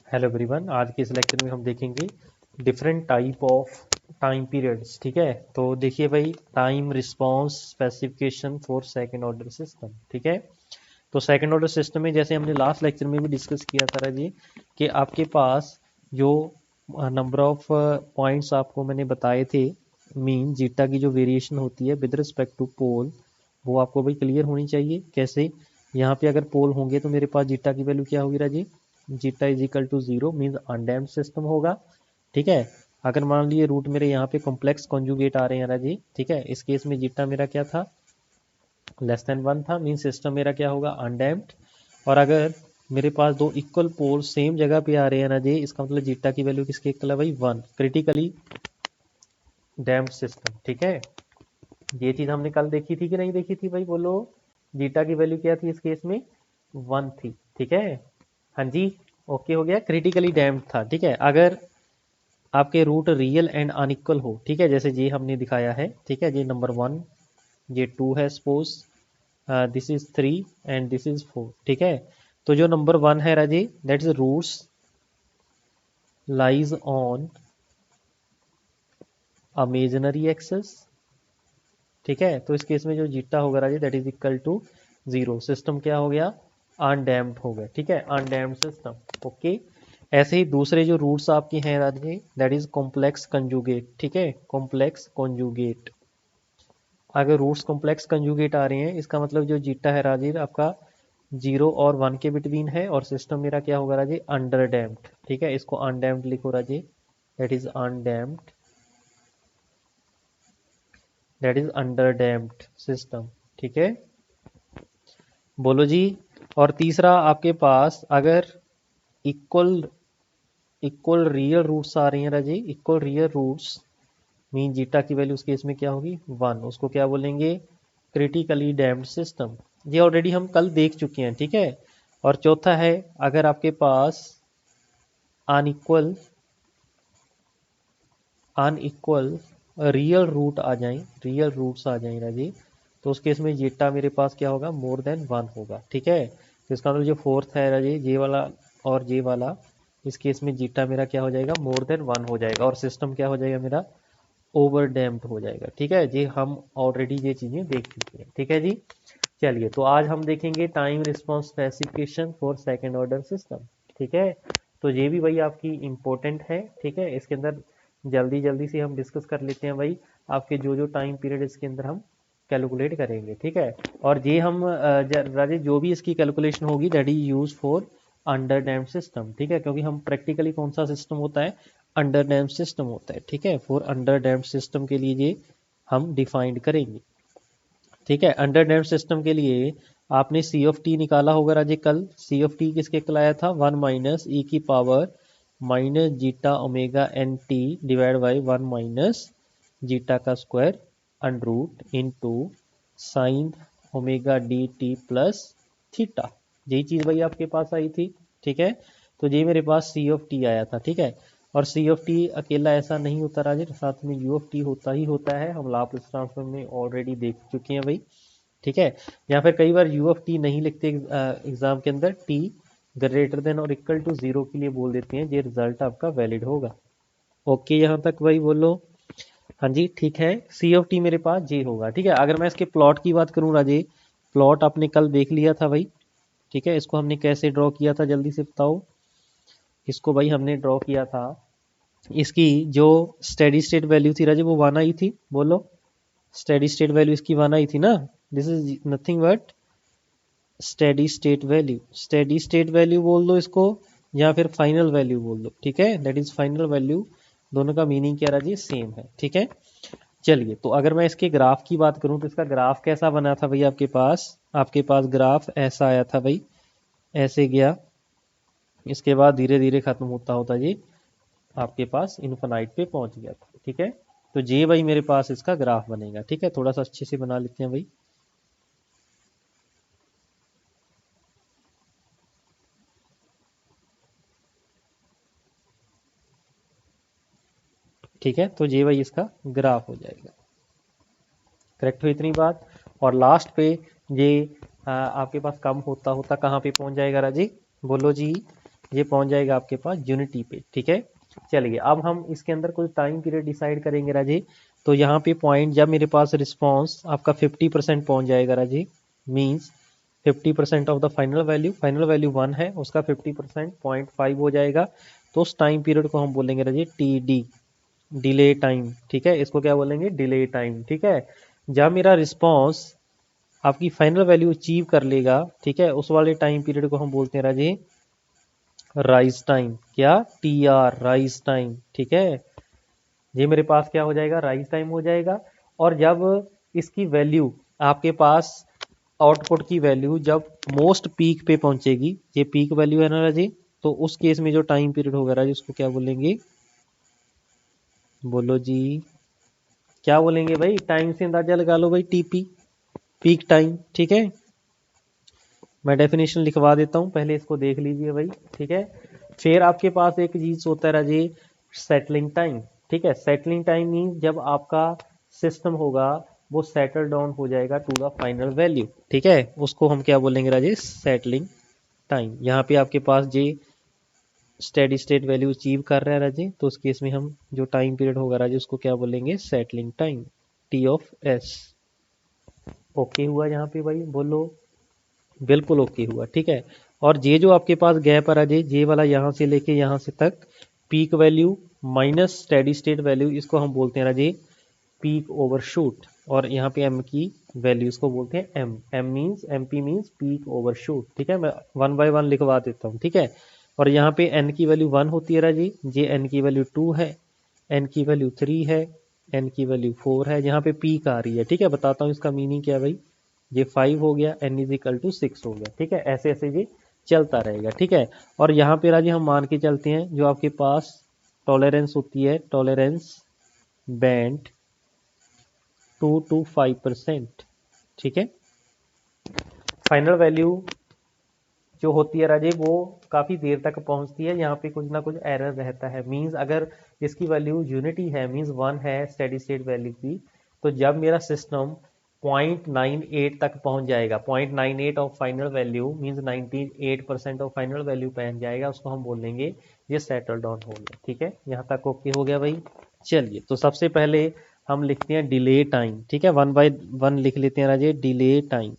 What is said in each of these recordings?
Hello everyone, आज के इस लेक्चर में हम देखेंगे different type of time periods. ठीक है, तो देखिए भाई, time response specification for second order system. ठीक है, तो सेकंड ऑर्डर सिस्टम में जैसे हमने लास्ट लेक्चर में भी डिस्कस किया था जी, कि आपके पास जो नंबर ऑफ पॉइंट्स आपको मैंने बताए थे, मीन जीटा की जो वेरिएशन होती है विद रिस्पेक्ट टू पोल, वो आपको भाई क्लियर होनी चाहिए। कैसे? यहाँ पे अगर पोल होंगे तो मेरे पास जीटा की वैल्यू क्या होगी Raji? Zeta is equal to 0 means undamped system होगा। ठीक है, अगर मान लीजिए रूट मेरे यहाँ पे कॉम्प्लेक्स कॉन्जुगेट आ रहे हैं राजी, ठीक है, इस केस में जीटा मेरा क्या था? लेस देन 1 था, मीन सिस्टम मेरा क्या होगा? अनडैम्प्ड। और अगर मेरे पास दो इक्वल पोल सेम जगह पे आ रहे हैं ना जी, इसका मतलब जीटा की वैल्यू किसके इक्वल है भाई? 1, क्रिटिकली डैम्प्ड सिस्टम। ठीक है, ये चीज हमने कल देखी थी कि नहीं देखी थी भाई? बोलो, जीटा की वैल्यू क्या थी इस केस में? 1 थी। ठीक है, हाँ जी, ओके हो गया, क्रिटिकली डैम्प्ड था। ठीक है, अगर आपके रूट रियल एंड अनइक्वल हो, ठीक है, जैसे ये हमने दिखाया है, ठीक है, ये नंबर 1, ये 2 है suppose, this is 3 and this is 4। ठीक है, तो जो नंबर 1 है Raji, that is roots lies on imaginary axes. ठीक है, तो इस केस में जो जीटा होगा Raji, that is equal to 0। System क्या हो गया? अनडैम्प्ड हो गया। ठीक है, अनडैम्प्ड सिस्टम। ओके, ऐसे ही दूसरे जो रूट्स आपके हैं राजी, दैट इज कॉम्प्लेक्स कंजुगेट। ठीक है, कॉम्प्लेक्स कंजुगेट। अगर रूट्स कॉम्प्लेक्स कंजुगेट आ रहे हैं, इसका मतलब जो जीटा है राजीव आपका 0 और 1 के बिटवीन है, और सिस्टम मेरा क्या होगा राजी? Underdamped. ठीक है, इसको अनडैम्प्ड लिखो Raji, that is undamped, that is underdamped system. ठीक है, बोलो जी। और तीसरा आपके पास अगर इक्वल इक्वल रियल रूट्स आ रही हैं Raji, equal real roots mean zeta की वैल्यू उस केस में क्या होगी? 1। उसको क्या बोलेंगे? Critically damped system. ये ऑलरेडी हम कल देख चुके हैं। ठीक है, और चौथा है, अगर आपके पास अनइक्वल अनइक्वल रियल रूट आ जाएं, रियल रूट्स आ जाएं राजी, तो उस केस में जीटा मेरे पास क्या होगा? मोर देन 1 होगा। ठीक है, तो इसका मतलब जो फोर्थ है राजी, ये वाला और ये वाला, इस केस में जीटा मेरा क्या हो जाएगा? मोर देन 1 हो जाएगा, और सिस्टम क्या हो जाएगा मेरा? ओवर डैम्प्ड हो जाएगा। ठीक है जी, हम ऑलरेडी ये चीजें देख चुके हैं। ठीक है जी, चलिए, तो आज हम देखेंगे time response specification for second order system. ठीक है, तो ये भी भाई आपकी इंपॉर्टेंट है। ठीक है, इसके अंदर जल्दी जल्दी से हम डिस्कस कर लेते हैं भाई, आपके जो जो टाइम पीरियड इसके अंदर हम कैलकुलेट करेंगे। ठीक है, और ये हम राजेश जो भी इसकी कैलकुलेशन होगी that is use for under damped system. ठीक है, क्योंकि हम प्रैक्टिकली कौन सा सिस्टम होता है? अंडर डैम्प्ड सिस्टम होता है। ठीक है, फॉर अंडर डैम्प्ड सिस्टम के लिए ये हम डिफाइंड करेंगे। ठीक है, अंडर डैम्प्ड सिस्टम के लिए आपने सी ऑफ टी निकाला होगा राजे कल। सी ऑफ टी किसके लाया था? 1 माइनस ई की power minus zeta omega n t divide by 1 minus zeta का square under root into sine omega d t plus theta. यही चीज भाई आपके पास आई थी। ठीक है, तो ये मेरे पास सी ऑफ टी आया था। ठीक है, और सी ऑफ टी अकेला ऐसा नहीं होता राजे, साथ में यू ऑफ टी होता ही होता है। हम लाप्लास ट्रांसफॉर्म में ऑलरेडी देख चुके हैं भाई। ठीक है, या फिर कई बार यू ऑफ टी नहीं लिखते एग्जाम के अंदर, टी ग्रेटर देन और इक्वल टू 0 के लिए बोल देते हैं, ये रिजल्ट आपका वैलिड होगा। ओके, यहाँ तक भाई बोलो। हाँ जी, ठीक है, सी ऑफ टी मेरे पास जे होगा। ठीक है, अगर मैं इसके प्लॉट की बात करूँ राजे, प्लॉट आपने कल देख लिया था भाई। ठीक है, इसको हमने कैसे ड्रॉ किया था जल्दी से बताओ। इसको भाई हमने ड्रॉ किया था, इसकी जो स्टेडी स्टेट वैल्यू थी राजे वो 1 आई थी। बोलो, स्टेडी स्टेट वैल्यू इसकी 1 आई थी ना? This is nothing but steady state value. Steady state value बोल दो इसको, या फिर फाइनल वैल्यू बोल दो। ठीक है, दैट इज फाइनल वैल्यू। दोनों का मीनिंग क्या राजी? सेम है। ठीक है, चलिए, तो अगर मैं इसके ग्राफ की बात करूं तो इसका ग्राफ कैसा बना था भाई? आपके पास ग्राफ ऐसा आया था भाई, ऐसे गया, इसके बाद धीरे धीरे खत्म होता होता ये आपके पास इन्फिनाइट पे पहुंच गया था। ठीक है, तो ये भाई मेरे पास इसका ग्राफ बनेगा। ठीक है, थोड़ा सा अच्छे से बना लेते हैं भाई। ठीक है, तो ये भाई इसका ग्राफ हो जाएगा। करेक्ट हुई इतनी बात? और लास्ट पे ये आपके पास कम होता होता कहाँ पे पहुंच जाएगा राजी? बोलो जी, ये पहुंच जाएगा आपके पास यूनिटी पे। ठीक है, चलिए अब हम इसके अंदर कोई टाइम पीरियड डिसाइड करेंगे राजी। तो यहाँ पे पॉइंट जब मेरे पास रिस्पॉन्स आपका 50% पहुंच जाएगा राजी, means 50% of the final value 1 है, उसका 50% 0.5 हो जाएगा। तो उस टाइम पीरियड को हम बोलेंगे राजी टी डी, डिले टाइम। ठीक है, इसको क्या बोलेंगे, डिले टाइम। ठीक है, जब मेरा रिस्पॉन्स आपकी फाइनल वैल्यू अचीव कर लेगा, ठीक है, उस वाले टाइम पीरियड को हम बोलते हैं राजी राइज टाइम। क्या, टी आर, राइज टाइम। ठीक है, ये मेरे पास क्या हो जाएगा, राइज टाइम हो जाएगा। और जब इसकी वैल्यू आपके पास आउटपुट की वैल्यू जब मोस्ट पीक पे पहुंचेगी, ये पीक वैल्यू है ना राजी, तो उस केस में जो टाइम पीरियड होगा राजी उसको क्या बोलेंगे, बोलो जी, क्या बोलेंगे भाई, टाइम से अंदाजा लगा लो भाई, टीपी, पीक टाइम। ठीक है, मैं डेफिनेशन लिखवा देता हूं, पहले इसको देख लीजिए भाई। ठीक है, फिर आपके पास एक चीज होता है राजी, सेटलिंग टाइम। ठीक है, सेटलिंग टाइम मीन जब आपका सिस्टम होगा वो सेटल डाउन हो जाएगा टू द फाइनल वैल्यू। ठीक है, उसको हम क्या बोलेंगे राजी, सेटलिंग टाइम। यहाँ पे आपके पास जे स्टेडी स्टेट वैल्यू अचीव कर रहा है राजी, तो उस केस में हम जो टाइम पीरियड होगा राजी उसको क्या बोलेंगे, settling time, T of S. Okay हुआ यहाँ पे भाई, बोलो, बिल्कुल ओके हुआ। ठीक है, और ये जो आपके पास गैप आ रहा है, ये वाला यहाँ से लेके यहाँ से तक peak value minus steady state value, इसको हम बोलते हैं राजे पीक ओवरशूट। और यहाँ पे एम की वैल्यू इसको बोलते हैं m, m means, m p means peak overshoot. ठीक है, मैं वन बाय वन लिखवा देता हूँ। ठीक है, और यहाँ पे एन की वैल्यू 1 होती है राजी, ये एन की वैल्यू 2 है, एन की वैल्यू 3 है, एन की वैल्यू 4 है, यहाँ पे पीक आ रही है। ठीक है, बताता हूँ इसका मीनिंग क्या है भाई, ये 5 हो गया, एन इज इक्वल टू 6 हो गया। ठीक है, ऐसे ऐसे ये चलता रहेगा। ठीक है, और यहाँ पे राजी हम मान के चलते हैं जो आपके पास टॉलरेंस होती है, टॉलरेंस बैंड 2 to 5%। ठीक है, फाइनल वैल्यू जो होती है राजे वो काफ़ी देर तक पहुंचती है, यहाँ पे कुछ ना कुछ एरर रहता है। मींस अगर इसकी वैल्यू यूनिटी है, मींस 1 है स्टेडी स्टेट वैल्यू की, तो जब मेरा सिस्टम 0.98 तक पहुंच जाएगा, 0.98 of final value means 98% of final value पहुंच जाएगा, उसको हम बोलेंगे ये सेटल डाउन हो गया। ठीक है, यहाँ तक ओके हो गया भाई। चलिए, तो सबसे पहले हम लिखते हैं डिले टाइम। ठीक है, 1 by 1 लिख लेते हैं राजे, डिले टाइम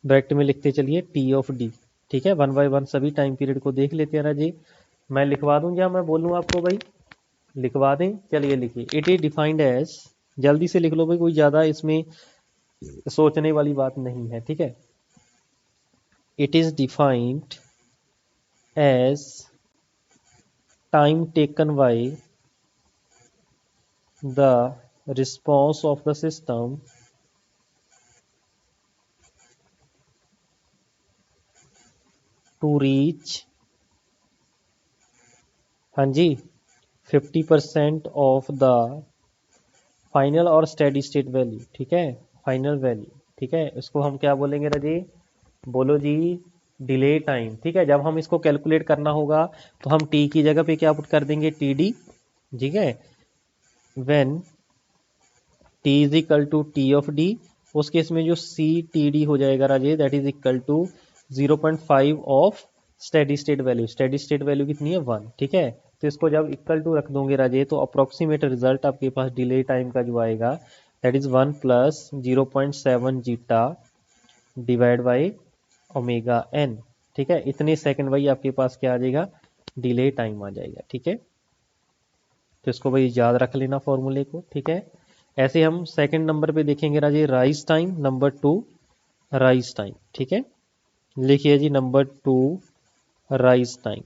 ब्रैकेट में लिखते चलिए टी ऑफ डी। ठीक है, 1 by 1 सभी टाइम पीरियड को देख लेते हैं राजे। मैं लिखवा दूं या मैं बोलूं आपको भाई, लिखवा दें, चलिए लिखिए, इट इज डिफाइंड एज, जल्दी से लिख लो भाई, कोई ज़्यादा इसमें सोचने वाली बात नहीं है। ठीक है, it is defined as time taken by the response of the system to reach, हाँ जी, 50% ऑफ द फाइनल और स्टेडी स्टेट वैल्यू। ठीक है, फाइनल वैल्यू। ठीक है, इसको हम क्या बोलेंगे राजी, बोलो जी, डिले टाइम। ठीक है, जब हम इसको कैलकुलेट करना होगा तो हम टी की जगह पे क्या पुट कर देंगे, टी डी। ठीक है, when t is equal to t of d, उस केस में जो सी टी डी हो जाएगा राजे, that is equal to 0.5 of steady state value. Steady state value कितनी है, 1। ठीक है, तो इसको जब इक्वल टू रख दोगे राजे तो अप्रोक्सीमेट रिजल्ट आपके पास डिले टाइम का जो आएगा that is 1 plus 0.7 zeta divide by omega n. ठीक है, इतने सेकंड भाई आपके पास क्या आ जाएगा, डिले टाइम आ जाएगा। ठीक है, तो इसको भाई याद रख लेना फॉर्मूले को। ठीक है, ऐसे हम सेकंड नंबर पे देखेंगे राजी, rise time, number 2 rise time. ठीक है, लिखिए जी नंबर 2 राइज टाइम।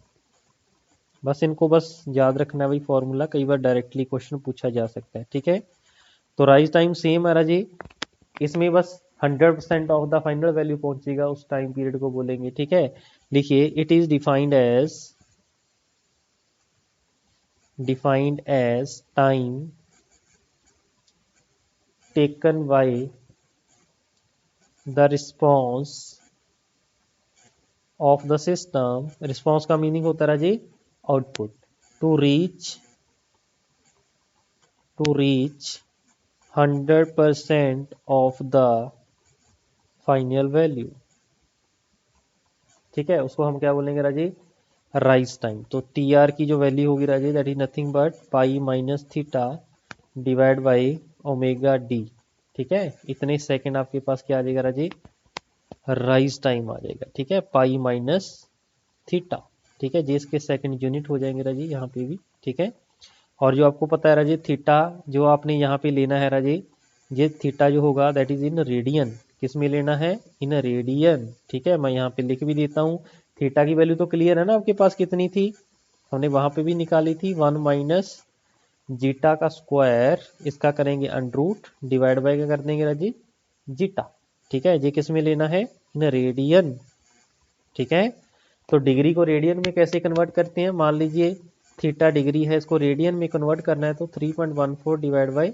बस इनको बस याद रखना है भाई फॉर्मूला, कई बार डायरेक्टली क्वेश्चन पूछा जा सकता है। ठीक है, तो राइज टाइम सेम है राजी, इसमें बस 100% ऑफ द फाइनल वैल्यू पहुंचेगा उस टाइम पीरियड को बोलेंगे। ठीक है, लिखिए, it is defined as time taken by the response of the system. Response का मीनिंग होता है जी output, to reach 100% of the final value. ठीक है, उसको हम क्या बोलेंगे राजे, राइज टाइम। तो टी आर की जो वैल्यू होगी राजे that is nothing but pi minus theta divide by omega d. ठीक है, इतने सेकंड आपके पास क्या आ जाएगा राजे, राइज टाइम आ जाएगा। ठीक है, पाई माइनस थीटा। ठीक है, जिसके सेकंड यूनिट हो जाएंगे राजे यहाँ पे भी। ठीक है, और जो आपको पता है राजे थीटा जो आपने यहाँ पे लेना है राजे, ये थीटा जो होगा दैट इज इन रेडियन। किस में लेना है, इन रेडियन। ठीक है, मैं यहाँ पे लिख भी देता हूँ। थीटा की वैल्यू तो क्लियर है ना आपके पास कितनी थी, हमने वहां पे भी निकाली थी, 1 माइनस जीटा का स्क्वायर, इसका करेंगे अंडरूट डिवाइड बाय क्या कर देंगे राजी, जीटा। ठीक है, ये किस में लेना है, इन रेडियन। ठीक है, तो डिग्री को रेडियन में कैसे कन्वर्ट करते हैं, मान लीजिए थीटा डिग्री है, इसको रेडियन में कन्वर्ट करना है तो 3.14 डिवाइड बाई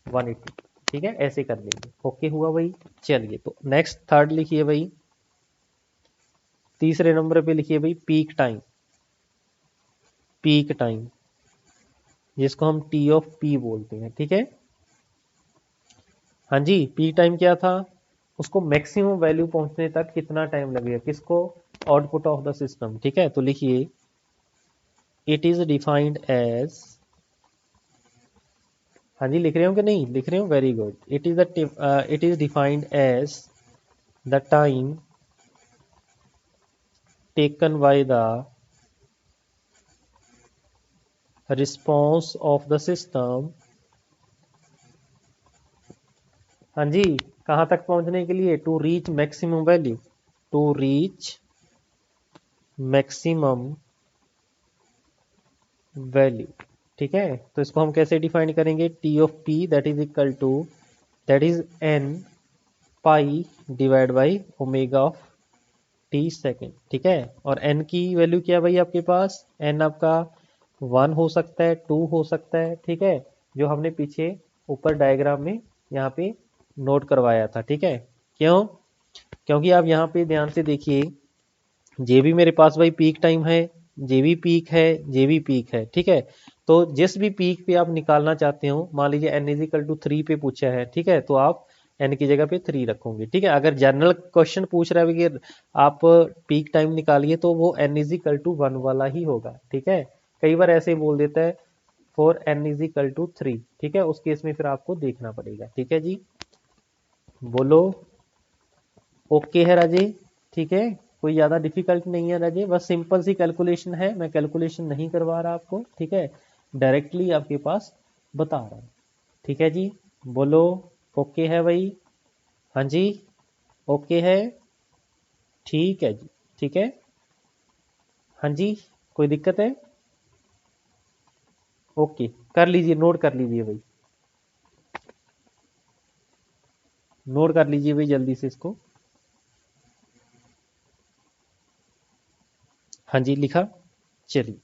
180। ठीक है, ऐसे कर लेंगे। ओके हुआ भाई। चलिए तो नेक्स्ट थर्ड लिखिए भाई, तीसरे नंबर पे लिखिए भाई पीक टाइम। पीक टाइम जिसको हम टी ऑफ पी बोलते हैं। ठीक है, हाँ जी, पीक टाइम क्या था, उसको मैक्सिमम वैल्यू पहुंचने तक कितना टाइम लगेगा, किसको, आउटपुट ऑफ द सिस्टम। ठीक है, तो लिखिए इट इज डिफाइंड एज, हाँ जी लिख रहे हो कि नहीं लिख रहे हो, very good. It is defined as the time taken by the response of the system. हाँ जी, कहां तक पहुंचने के लिए, to reach maximum value, to reach maximum value. ठीक है, तो इसको हम कैसे डिफाइन करेंगे, t of p that is equal to, that is n pi divide by omega of t second. ठीक है, और एन की वैल्यू क्या है भाई आपके पास, एन आपका 1 हो सकता है, 2 हो सकता है। ठीक है, जो हमने पीछे ऊपर डायग्राम में यहाँ पे नोट करवाया था। ठीक है, क्यों, क्योंकि आप यहाँ पे ध्यान से देखिए, जे भी मेरे पास भाई पीक टाइम है, जे भी पीक है, जे भी पीक है। ठीक है, तो जिस भी पीक पे आप निकालना चाहते हो, मान लीजिए एन इज इक्वल टू 3 पे पूछा है, ठीक है, तो आप एन की जगह पे 3 रखोगे। ठीक है, अगर जनरल क्वेश्चन पूछ रहा है कि आप पीक टाइम निकालिए तो वो एन इज इक्वल टू 1 वाला ही होगा। ठीक है, कई बार ऐसे बोल देता है for n is equal to 3। ठीक है, उस केस में फिर आपको देखना पड़ेगा। ठीक है जी, बोलो ओके है राजे। ठीक है, कोई ज़्यादा डिफिकल्ट नहीं है राजे, बस सिंपल सी कैलकुलेशन है, मैं कैलकुलेशन नहीं करवा रहा आपको। ठीक है, डायरेक्टली आपके पास बता रहा हूँ। ठीक है जी, बोलो ओके है भाई, हाँ जी ओके है, ठीक है जी, ठीक है, हाँ जी, कोई दिक्कत है, ओके कर लीजिए, नोट कर लीजिए भाई, नोट कर लीजिए भाई जल्दी से इसको। हाँ जी लिखा, चलिए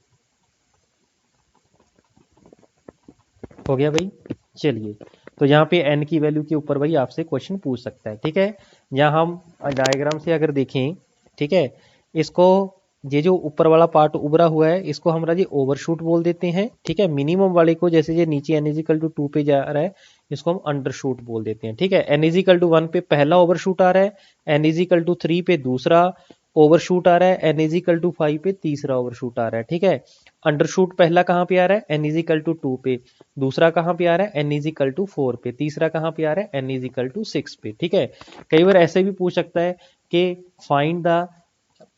हो गया भाई। चलिए, तो यहाँ पे n की वैल्यू के ऊपर भाई आपसे क्वेश्चन पूछ सकता है। ठीक है, यहाँ हम डायग्राम से अगर देखें, ठीक है, इसको ये जो ऊपर वाला पार्ट उभरा हुआ है इसको हम राजी ओवरशूट बोल देते हैं। ठीक है, मिनिमम वाले को जैसे ये नीचे n इजिकल टू 2 पे जा रहा है इसको हम अंडरशूट बोल देते हैं। ठीक है, n इजिकल टू 1 पे पहला ओवरशूट आ रहा है, n इजिकल टू 3 पे दूसरा ओवरशूट आ रहा है, n इजिकल टू 5 पे तीसरा ओवरशूट आ रहा है। ठीक है, अंडरशूट पहला कहाँ पे आ रहा है, n इजिकल टू 2 पे, दूसरा कहाँ पे आ रहा है, n इजिकल टू 4 पे, तीसरा कहाँ पे आ रहा है, n इजिकल टू 6 पे। ठीक है, कई बार ऐसे भी पूछ सकता है कि find the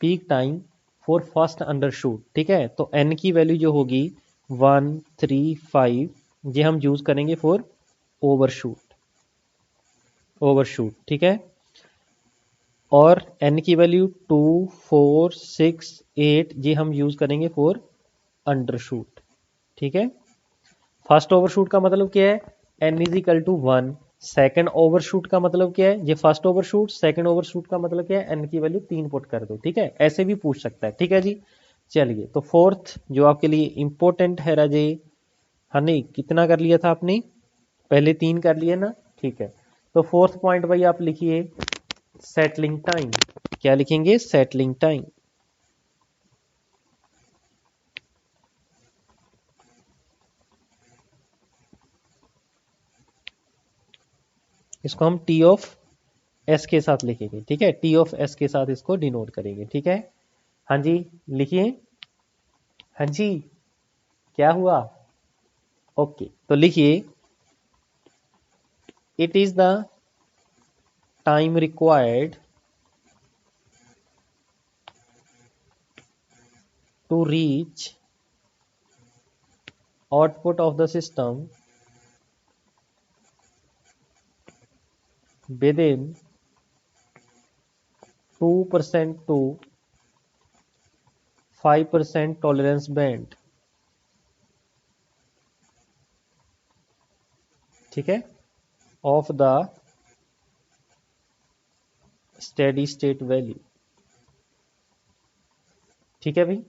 peak time for first undershoot. ठीक है, तो n की वैल्यू जो होगी 1 3 5, ये हम यूज करेंगे फॉर ओवरशूट, ओवरशूट। ठीक है, और n की वैल्यू 2 4 6 8 ये हम यूज करेंगे फॉर अंडरशूट। ठीक है, फर्स्ट ओवरशूट का मतलब क्या है, n is equal to 1। Second overshoot का मतलब क्या है, ये फर्स्ट ओवरशूट, सेकेंड ओवरशूट का मतलब क्या है, n की वैल्यू 3 पुट कर दो। ठीक है, ऐसे भी पूछ सकता है। ठीक है जी, चलिए तो फोर्थ जो आपके लिए इंपॉर्टेंट है राजे, हाँ नहीं कितना कर लिया था आपने, पहले 3 कर लिए ना। ठीक है, तो फोर्थ पॉइंट भाई आप लिखिए सेटलिंग टाइम। क्या लिखेंगे, सेटलिंग टाइम। इसको हम टी ऑफ एस के साथ लिखेंगे। ठीक है, टी ऑफ एस के साथ इसको डिनोट करेंगे। ठीक है, हाँ जी, लिखिए। हाँ जी, क्या हुआ? ओके, तो लिखिए, it is the time required to reach output of the system within 2% to 5% tolerance band. ठीक है, of the steady state value. ठीक है भाई,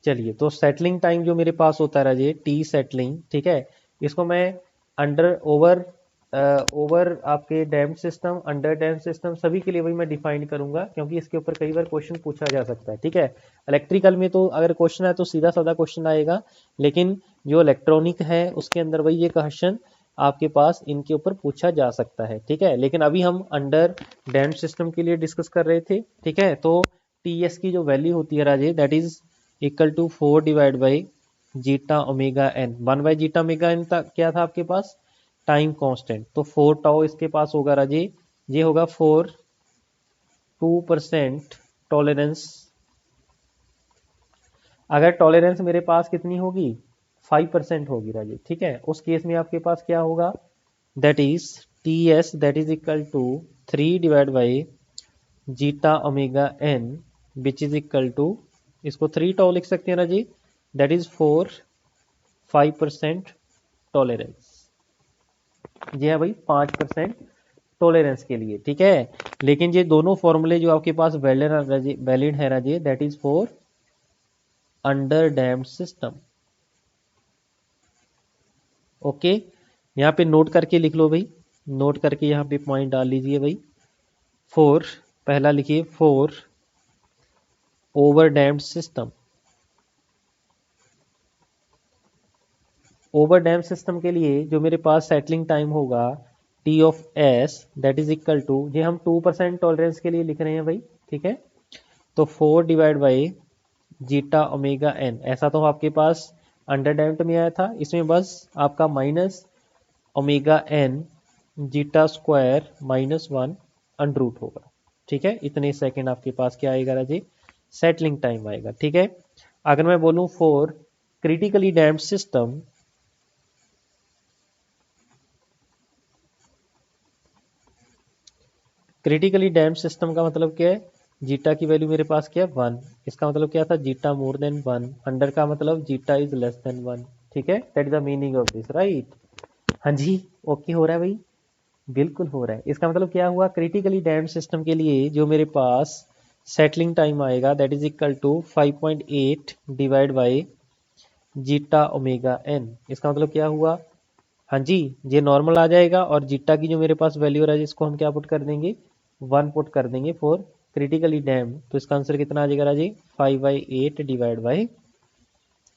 चलिए, तो सेटलिंग टाइम जो मेरे पास होता है राजे, टी सेटलिंग, ठीक है, इसको मैं अंडर ओवर ओवर आपके dam system, under dam system, सभी के लिए वही मैं डिफाइन करूंगा, क्योंकि इसके ऊपर कई बार क्वेश्चन पूछा जा सकता है। ठीक है, इलेक्ट्रिकल में तो अगर क्वेश्चन है तो सीधा साधा क्वेश्चन आएगा, लेकिन जो इलेक्ट्रॉनिक है उसके अंदर वही ये क्वेश्चन आपके पास इनके ऊपर पूछा जा सकता है। ठीक है, लेकिन अभी हम अंडर डैम सिस्टम के लिए डिस्कस कर रहे थे। ठीक है, तो टी एस की जो वैल्यू होती है राजे, that is equal to 4 divide by zeta omega n. 1 by zeta omega n क्या था आपके पास? Time constant. तो 4 टाउ इसके पास होगा राजे, ये होगा 4 2% टॉलरेंस। अगर टॉलरेंस मेरे पास कितनी होगी? 5% होगी राजे। ठीक है, उस केस में आपके पास क्या होगा? That is t s that is equal to 3 divide by zeta omega n which is equal to, इसको 3 टाउ लिख सकते हैं ना जी, दैट इज 4 5% टॉलरेंस। जी हाँ भाई, 5% टॉलरेंस के लिए। ठीक है, लेकिन ये दोनों फॉर्मूले जो आपके पास वैलिड है राजे, that is for under damped system. Okay, यहाँ पे नोट करके लिख लो भाई, नोट करके यहाँ पे पॉइंट डाल लीजिए भाई। 4, पहला लिखिए 4 overdamped system. Overdamped system के लिए जो मेरे पास सेटलिंग टाइम होगा t of s that is equal to, ये हम 2% टॉलरेंस के लिए लिख रहे हैं भाई। ठीक है, तो 4 divide by zeta omega n, ऐसा तो आपके पास अंडर डैम्प्ड में आया था, इसमें बस आपका minus omega n zeta square -1 under root होगा। ठीक है, इतने सेकंड आपके पास क्या आएगा राजे? सेटलिंग टाइम आएगा। ठीक है, अगर मैं बोलूं for critically damped system, critically damped system का मतलब क्या है? जीटा की वैल्यू मेरे पास क्या है? 1। इसका मतलब क्या था? Zeta more than 1। अंडर का मतलब जीटा इज लेस देन 1। ठीक है, that is the meaning of this, right? हाँ जी, ओके हो रहा है भाई, बिल्कुल हो रहा है। इसका मतलब क्या हुआ? क्रिटिकली डैम्प्ड सिस्टम के लिए जो मेरे पास सेटलिंग टाइम आएगा that is equal to 5.8 divide by zeta omega n. इसका मतलब क्या हुआ? हाँ जी, ये नॉर्मल आ जाएगा, और जीटा की जो मेरे पास वैल्यू है जिसको हम क्या पुट कर देंगे? 1 पुट कर देंगे फॉर क्रिटिकली डैम। तो इसका आंसर कितना आ जाएगा राजी? 5/8 divide by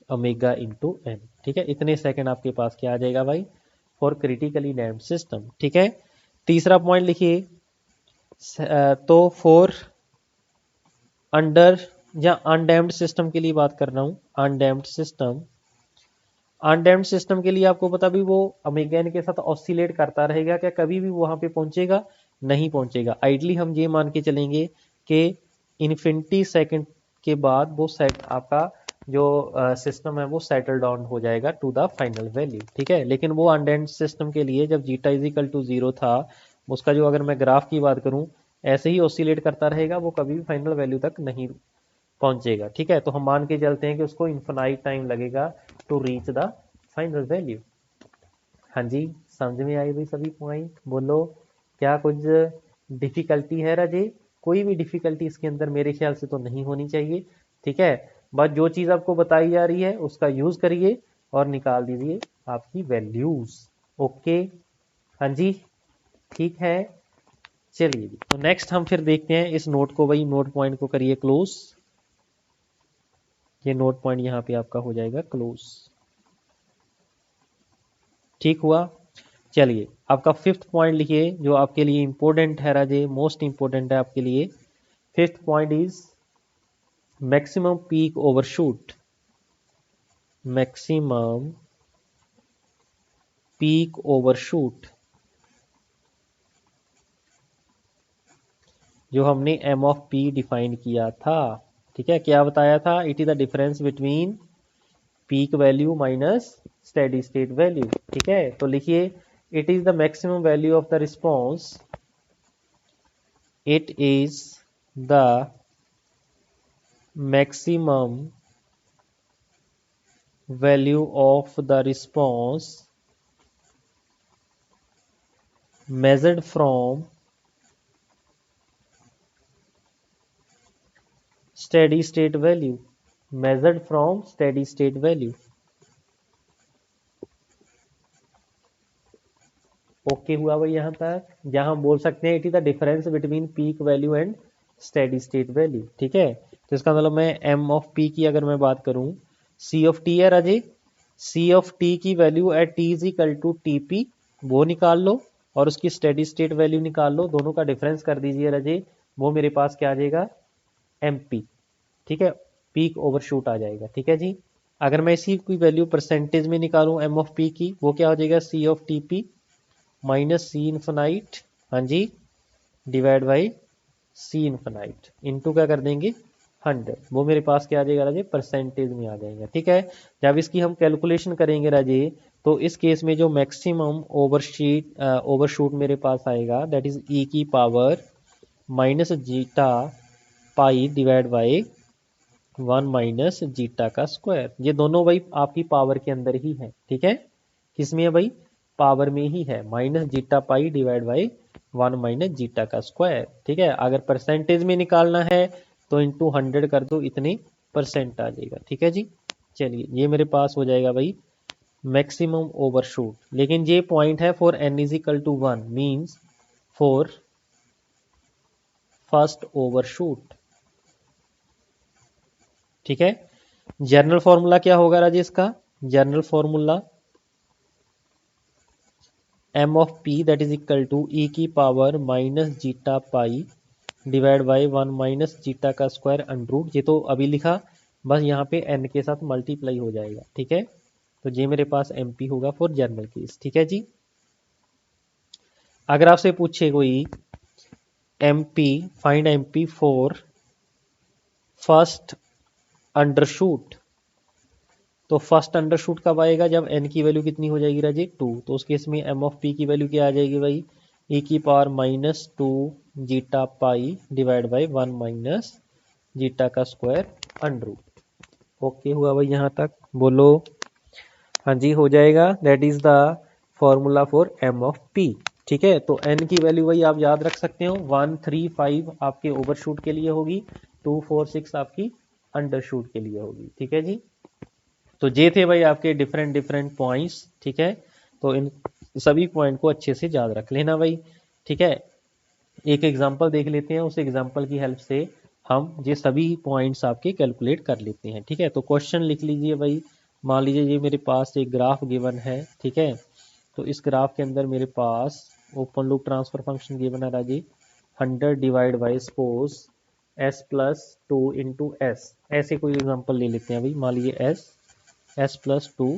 omega into n. ठीक है, इतने सेकंड आपके पास क्या आ जाएगा भाई? For critically damped system. ठीक है, तीसरा पॉइंट लिखिए, तो फॉर अंडर या अनडैम्ड सिस्टम के लिए बात कर रहा हूं, अनडैम्ड सिस्टम। अनडैम्ड सिस्टम के लिए आपको पता भी वो ओमेगा के साथ ऑसिलेट करता रहेगा क्या? कभी भी वहां पे पहुंचेगा? नहीं पहुंचेगा। आइडली हम ये मान के चलेंगे कि इन्फिनिटी सेकंड के बाद वो सेट आपका जो सिस्टम है वो सेटल डाउन हो जाएगा टू द फाइनल वैल्यू। ठीक है, लेकिन वो अनडैम्ड सिस्टम के लिए जब जीटा इजिकल टू 0 था, उसका जो अगर मैं ग्राफ की बात करूं, ऐसे ही ऑसिलेट करता रहेगा, वो कभी भी फाइनल वैल्यू तक नहीं पहुंचेगा। ठीक है, तो हम मान के चलते हैं कि उसको इन्फिनाइट टाइम लगेगा to reach the final value. हाँ जी, समझ में आई भाई सभी पॉइंट? बोलो, क्या कुछ डिफिकल्टी है राजे? कोई भी डिफिकल्टी इसके अंदर मेरे ख्याल से तो नहीं होनी चाहिए। ठीक है, बस जो चीज आपको बताई जा रही है उसका यूज करिए और निकाल दीजिए आपकी वैल्यूज। ओके, हाँ जी, ठीक है। चलिए जी, तो नेक्स्ट हम फिर देखते हैं इस नोट को, भाई नोट पॉइंट को करिए क्लोज। ये नोट पॉइंट यहाँ पे आपका हो जाएगा क्लोज। ठीक हुआ, चलिए आपका फिफ्थ पॉइंट लिखिए जो आपके लिए इंपॉर्टेंट है राजे, मोस्ट इंपॉर्टेंट है आपके लिए। Fifth point is maximum peak overshoot, maximum peak overshoot जो हमने एम ऑफ पी डिफाइन किया था, ठीक है, क्या बताया था, it is the difference between peak value minus steady state value, ठीक है। तो लिखिए it is the maximum value of the response, it is the maximum value of the response measured from steady state value, measured from steady state value। Okay हुआ भाई यहां तक, जहां हम बोल सकते हैं it is the difference between peak value and steady state value, ठीक है। तो इसका मतलब मैं एम ऑफ पी की अगर मैं बात करूं, सी ऑफ टी है राजे, सी ऑफ टी की value at t is equal to t p, वो निकाल लो और उसकी स्टेडी स्टेट वैल्यू निकाल लो, दोनों का डिफरेंस कर दीजिए राजे, वो मेरे पास क्या आ जाएगा, एम पी, ठीक है, पीक ओवरशूट आ जाएगा, ठीक है जी। अगर मैं इसी की वैल्यू परसेंटेज में निकालूं एम ऑफ पी की, वो क्या हो जाएगा, c of t p minus c infinite, हाँ जी, divide by c infinite, into क्या कर देंगे 100, वो मेरे पास क्या आ जाएगा राजे, परसेंटेज में आ जाएगा, ठीक है। जब इसकी हम कैलकुलेशन करेंगे राजे, तो इस केस में जो मैक्सिमम ओवरशूट मेरे पास आएगा दैट इज ई की power minus zeta pi divide by 1 minus zeta का स्क्वायर, ये दोनों भाई आपकी पावर के अंदर ही है, ठीक है, किसमें है भाई, पावर में ही है, minus zeta pi divide by 1 minus zeta का स्क्वायर, ठीक है। अगर परसेंटेज में निकालना है तो इंटू 100 कर दो, इतने परसेंट आ जाएगा, ठीक है जी। चलिए ये मेरे पास हो जाएगा भाई मैक्सिमम ओवरशूट, लेकिन ये पॉइंट है for n is equal to 1 means for first overshoot, ठीक है। जनरल फॉर्मूला क्या होगा राजे इसका, general formula m of p that is equal to e की power minus zeta pi divide by 1 minus zeta का स्क्वायर अंडरूट, ये तो अभी लिखा, बस यहाँ पे एन के साथ मल्टीप्लाई हो जाएगा, ठीक है। तो ये मेरे पास एम पी होगा फॉर जनरल केस, ठीक है जी। अगर आपसे पूछे कोई m p, find m p for first undershoot, तो फर्स्ट अंडरशूट कब आएगा, जब एन की वैल्यू कितनी हो जाएगी राजी 2, तो उस केस में एम ऑफ पी की वैल्यू क्या आ जाएगी भाई, ई की power minus 2 zeta pi divide by 1 minus zeta का स्क्वायर अंडरूट। ओके हुआ भाई यहाँ तक, बोलो हाँ जी हो जाएगा, that is the formula for m of p, ठीक है। तो एन की वैल्यू भाई आप याद रख सकते हो, 1 3 5 आपके ओवरशूट के लिए होगी, 2 4 6 आपकी अंडरशूट के लिए होगी, ठीक है जी। तो ये थे भाई आपके डिफरेंट डिफरेंट पॉइंट्स, ठीक है। तो इन सभी पॉइंट को अच्छे से याद रख लेना भाई, ठीक है। एक एग्जांपल देख लेते हैं, उस एग्जांपल की हेल्प से हम ये सभी पॉइंट्स आपके कैलकुलेट कर लेते हैं, ठीक है। तो क्वेश्चन लिख लीजिए भाई, मान लीजिए ये मेरे पास एक ग्राफ गिवन है, ठीक है। तो इस ग्राफ के अंदर मेरे पास open loop transfer function given है राजी, 100 divide by suppose s plus 2 into s, ऐसे कोई एग्जाम्पल ले लेते हैं भाई, मान लीजिए एस प्लस 2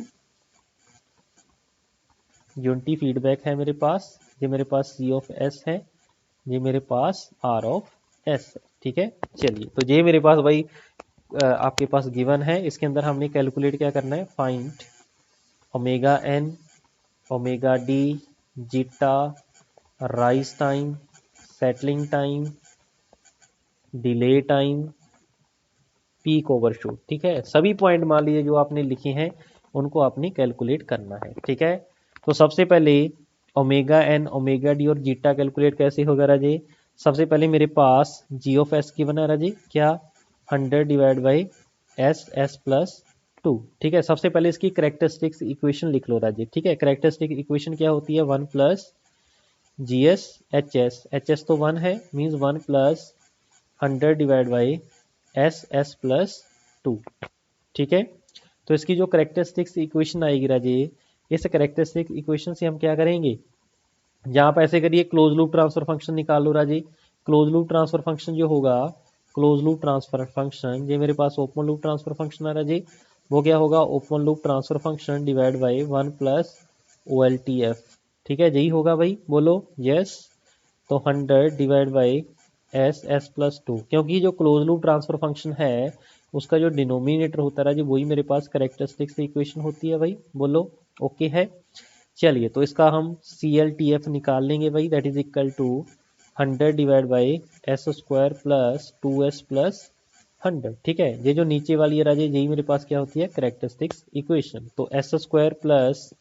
यूनिटी फीडबैक है मेरे पास, ये मेरे पास सी ऑफ एस है, ये मेरे पास आर ऑफ एस है, ठीक है। चलिए तो ये मेरे पास भाई आपके पास गिवन है, इसके अंदर हमने कैलकुलेट क्या करना है, find omega N, omega D, zeta, rise time, settling time, delay time, peak overshoot, ठीक है। सभी पॉइंट मान लीजिए जो आपने लिखे हैं उनको आपने कैलकुलेट करना है, ठीक है। तो सबसे पहले ओमेगा एन, ओमेगा डी और जीटा कैलकुलेट कैसे होगा राजे, सबसे पहले मेरे पास जी ऑफ एस की बना राजे, क्या 100 डिवाइड बाई एस प्लस 2, ठीक है। सबसे पहले इसकी करेक्टरिस्टिक्स इक्वेशन लिख लो राजे, ठीक है। करेक्टरिस्टिक इक्वेशन क्या होती है, 1 प्लस जी एच एस तो 1 है, means 1 plus 100 divide by S plus 2, ठीक है। तो इसकी जो करेक्टरिस्टिक्स इक्वेशन आएगी राजे, इस करेक्टरिस्टिक इक्वेशन से हम क्या करेंगे, जहां आप ऐसे करिए क्लोज लूप ट्रांसफर फंक्शन निकाल लो राजे, क्लोज लूप ट्रांसफर फंक्शन जो होगा क्लोज लूप ट्रांसफर फंक्शन, ये मेरे पास ओपन लूप ट्रांसफर फंक्शन आ रहा है जी, वो क्या होगा open loop transfer function divide by 1 plus OLTF। ठीक है यही होगा भाई, बोलो यस। तो 100 डिवाइड बाई एस प्लस 2, क्योंकि जो क्लोज लूप ट्रांसफर फंक्शन है उसका जो डिनोमिनेटर होता है जी वही मेरे पास कैरेक्टरिस्टिक्स इक्वेशन होती है भाई, बोलो ओके है। चलिए तो इसका हम CLTF निकाल लेंगे भाई, that is equal to 100 divide by S square plus 2s plus 100। ठीक है, ये जो नीचे वाली है राजे यही मेरे पास क्या होती है कैरेक्टरिस्टिक्स इक्वेशन। तो S square plus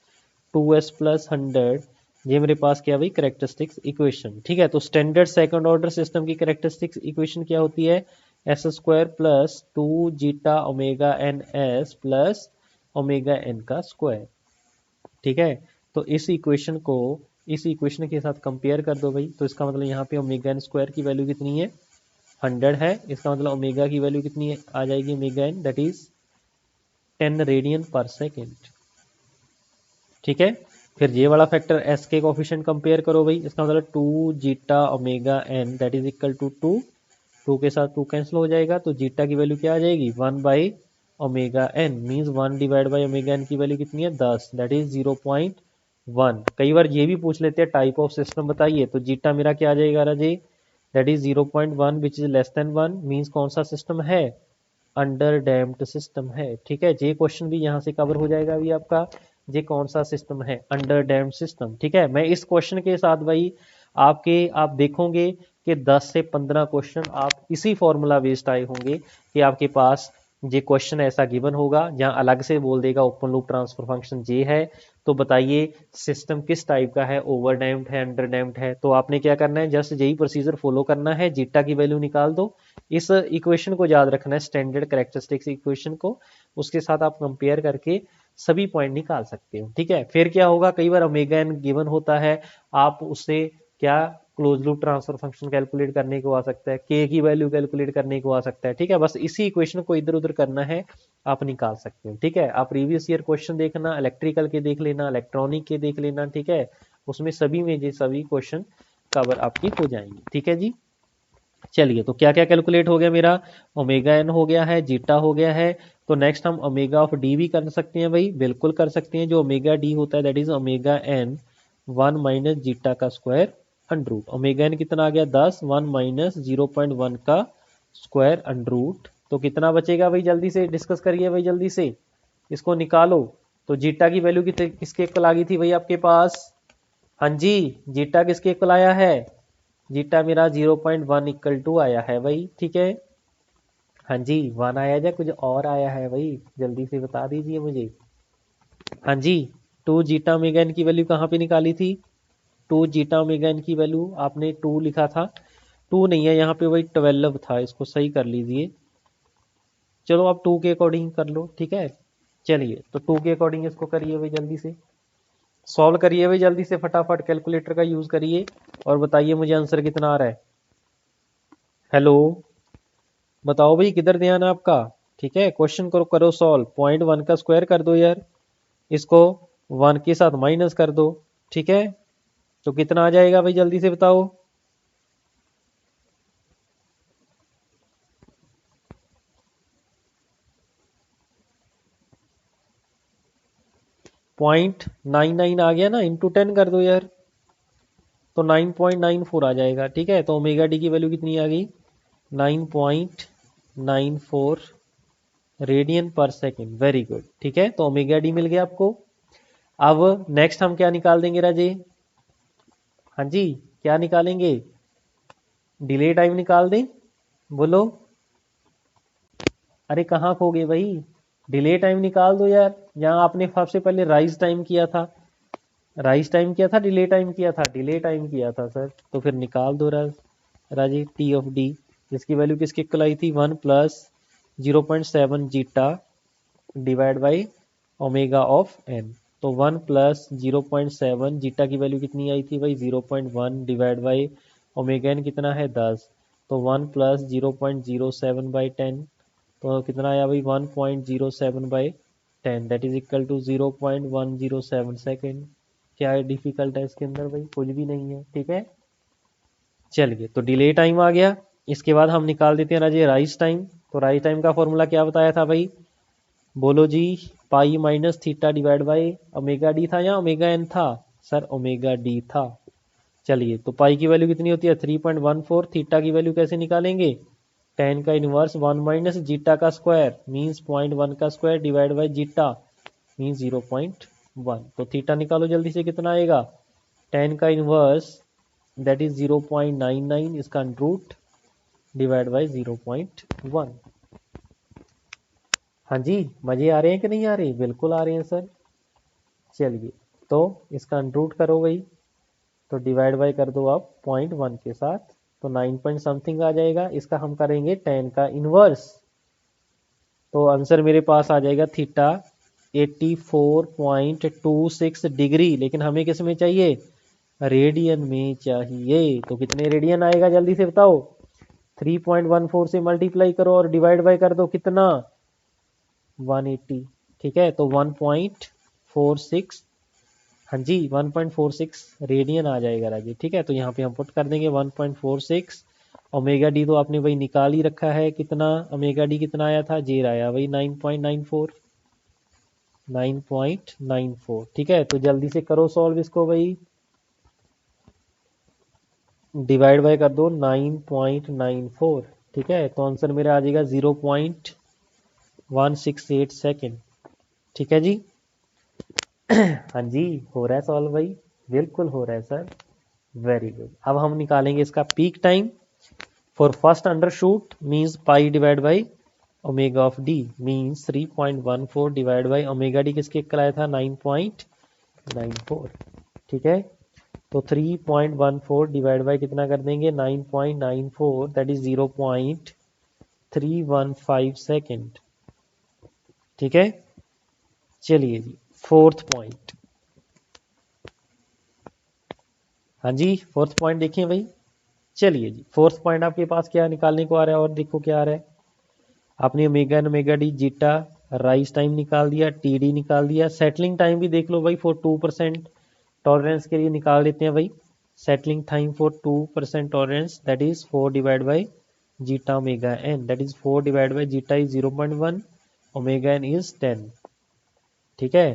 2s plus 100 ये मेरे पास क्या भाई कैरेक्टरिस्टिक्स इक्वेशन। ठीक है, तो स्टैंडर्ड सेकंड ऑर्डर सिस्टम की कैरेक्टरिस्टिक्स इक्वेशन क्या होती है, s square plus 2 zeta omega n s plus omega n का स्क्वायर। ठीक है, तो इस इक्वेशन के साथ कंपेयर कर दो भाई, तो इसका मतलब यहाँ पे ओमेगा एन स्क्वायर की वैल्यू कितनी है 100 है, इसका मतलब ओमेगा की वैल्यू कितनी है आ जाएगी omega N that is 10 radian per second. ठीक है, फिर ये वाला फैक्टर एस के कोफिशिएंट कंपेयर करो भाई, इसका मतलब 2 zeta omega N that is equal to 2, 2 के साथ 2 कैंसिल हो जाएगा, तो जीटा की वैल्यू क्या आ जाएगी 1 by omega n, means 1 divide by omega n की वैल्यू कितनी है 10 दैट इज 0.1। कई बार ये भी पूछ लेते हैं टाइप ऑफ सिस्टम बताइए, तो जीटा मेरा क्या आ जाएगा राजे that is 0.1 which is less than 1, means कौन सा सिस्टम है अंडर डैम्प्ड सिस्टम है। ठीक है, ये क्वेश्चन भी यहाँ से कवर हो जाएगा अभी आपका, ये कौन सा सिस्टम है अंडर डैम्प्ड सिस्टम। ठीक है, मैं इस क्वेश्चन के साथ भाई आप देखोगे कि 10 से 15 क्वेश्चन आप इसी फॉर्मूला बेस्ड आए होंगे कि आपके पास ये क्वेश्चन ऐसा गिवन होगा जहां अलग से बोल देगा ओपन लूप ट्रांसफर फंक्शन जे है, तो बताइए सिस्टम किस टाइप का है, ओवर डैम्प्ड है अंडर डैम्प्ड है। तो आपने क्या करना है जस्ट यही प्रोसीजर फॉलो करना है, जीटा की वैल्यू निकाल दो, इस इक्वेशन को याद रखना है स्टैंडर्ड कैरेक्टरिस्टिक्स इक्वेशन को, उसके साथ आप कंपेयर करके सभी पॉइंट निकाल सकते हो। ठीक है, फिर क्या होगा कई बार ओमेगा एन गिवन होता है, आप उससे क्या close loop transfer function calculate करने को आ सकता है, के की वैल्यू कैलकुलेट करने को आ सकता है। ठीक है, बस इसी इक्वेशन को इधर उधर करना है, आप निकाल सकते हो। ठीक है, आप प्रीवियस ईयर क्वेश्चन देखना, इलेक्ट्रिकल के देख लेना, इलेक्ट्रॉनिक के देख लेना। ठीक है, उसमें सभी में ये सभी क्वेश्चन कवर आपकी हो जाएंगे। ठीक है जी, चलिए तो क्या क्या कैलकुलेट हो गया मेरा, ओमेगा एन हो गया है, जीटा हो गया है, तो नेक्स्ट हम ओमेगा ऑफ डी भी कर सकते हैं भाई, बिल्कुल कर सकते हैं। जो ओमेगा डी होता है that is omega n 1 minus zeta का square under root. Omega n कितना आ गया 10, 1 माइनस 0.1 का स्क्वायर अंडर रूट, तो कितना बचेगा भाई जल्दी से डिस्कस करिए भाई, जल्दी से इसको निकालो। तो जीटा की वैल्यू किसके इक्वल आ गई थी भाई आपके पास, हाँ जी जीटा किसके इक्वल आया है, जीटा मेरा 0.1 इक्वल टू आया है भाई। ठीक है, हाँ जी 1 आया या कुछ और आया है भाई, जल्दी से बता दीजिए मुझे। हाँ जी 2 जीटा ओमेगा एन की वैल्यू कहाँ पे निकाली थी, 2 जीटा ओमेगा एन की वैल्यू आपने 2 लिखा था, 2 नहीं है यहाँ पे भाई 12 था, इसको सही कर लीजिए। चलो आप 2 के अकॉर्डिंग कर लो। ठीक है, चलिए तो 2 के अकॉर्डिंग इसको करिए भाई, जल्दी से सॉल्व करिए भाई, जल्दी से फटाफट कैलकुलेटर का यूज करिए और बताइए मुझे आंसर कितना आ रहा है। हेलो, बताओ भाई किधर ध्यान है आपका। ठीक है, क्वेश्चन करो करो सॉल्व, 0.1 का स्क्वायर कर दो यार, इसको 1 के साथ माइनस कर दो। ठीक है, तो कितना आ जाएगा भाई जल्दी से बताओ। .99 आ गया ना, इंटू 10 कर दो यार, तो 9.94 आ जाएगा। ठीक है, तो ओमेगा डी की वैल्यू कितनी आ गई 9.94 radian per second, very good. ठीक है, तो ओमेगा डी मिल गया आपको। अब नेक्स्ट हम क्या निकाल देंगे राजे, हाँ जी क्या निकालेंगे, डिले टाइम निकाल दें, बोलो। अरे कहाँ खो गए भाई, डिले टाइम निकाल दो यार, यहाँ आपने सबसे पहले राइज टाइम किया था, राइज टाइम किया था डिले टाइम किया था, डिले टाइम किया था सर, तो फिर निकाल दो राजी टी ऑफ डी, जिसकी वैल्यू किसके इक्वल आई थी 1 plus 0.7 zeta divide by omega of N. तो 1 प्लस 0.7 जीटा की वैल्यू कितनी आई थी भाई 0.1 डिवाइड बाई ओमेगा एन कितना है 10, तो 1 प्लस 0.07 बाई 10, तो कितना आया भाई 1.07 by 10 that is equal to 0.107 second. क्या है डिफिकल्ट है इसके अंदर भाई, कुछ भी नहीं है। ठीक है, चलिए तो डिले टाइम आ गया, इसके बाद हम निकाल देते हैं राजे राइज टाइम। तो राइज टाइम का फॉर्मूला क्या बताया था भाई, बोलो जी, pi minus theta divide by omega d था या ओमेगा एन था, सर ओमेगा डी था। चलिए तो पाई की वैल्यू कितनी होती है 3.14, थीटा की वैल्यू कैसे निकालेंगे, टेन का इनवर्स 1 माइनस जीटा का स्क्वायर मीन्स 0.1 का square divide by zeta means 0.1। तो थीटा निकालो जल्दी से, कितना आएगा, टेन का इनवर्स दैट इज 0.99 इसका रूट डिवाइड बाई 0.1। हाँ जी, मजे आ रहे हैं कि नहीं आ रहे, बिल्कुल आ रहे हैं सर। चलिए तो इसका रूट करो भाई, तो डिवाइड बाई कर दो आप 0.1 के साथ, तो 9 पॉइंट समथिंग आ जाएगा। इसका हम करेंगे 10 का इनवर्स, तो आंसर मेरे पास आ जाएगा थीटा 84.26 डिग्री। लेकिन हमें किस में चाहिए, रेडियन में चाहिए। तो कितने रेडियन आएगा जल्दी से बताओ, 3.14 से मल्टीप्लाई करो और डिवाइड बाय कर दो, कितना 180। ठीक है, तो 1.46, हाँ जी 1.46 रेडियन आ जाएगा राजी। ठीक है, तो यहाँ पे हम पुट कर देंगे 1.46। ओमेगा डी तो आपने भाई निकाल ही रखा है, कितना ओमेगा डी कितना आया था, जेर आया भाई 9.94, 9.94। ठीक है, तो जल्दी से करो सॉल्व इसको भाई, डिवाइड बाय कर दो 9.94। ठीक है, तो आंसर मेरा आ जाएगा 0.168 सेकेंड। ठीक है जी। हाँ जी, हो रहा है सॉल्व भाई, बिल्कुल हो रहा है सर, वेरी गुड। अब हम निकालेंगे इसका peak time for first undershoot means pi divide by omega of d means 3.14 divide by omega d किसके इक्वल आया था 9.94। ठीक है, तो 3.14 डिवाइड बाई कितना कर देंगे 9.94 दैट इज 0.315 सेकेंड। ठीक है, चलिए जी फोर्थ पॉइंट। हाँ जी, फोर्थ पॉइंट देखिए भाई। चलिए जी, फोर्थ पॉइंट आपके पास क्या निकालने को आ रहा है, और देखो क्या आ रहा है, आपने omega N omega D zeta rise time निकाल दिया, टी डी निकाल दिया, सेटलिंग टाइम भी देख लो भाई फॉर 2% टॉलरेंस के लिए निकाल देते हैं भाई। Settling time for 2% tolerance that is 4 divide by zeta omega N that is 4 divide by zeta is 0.1, omega N is 10। ठीक है,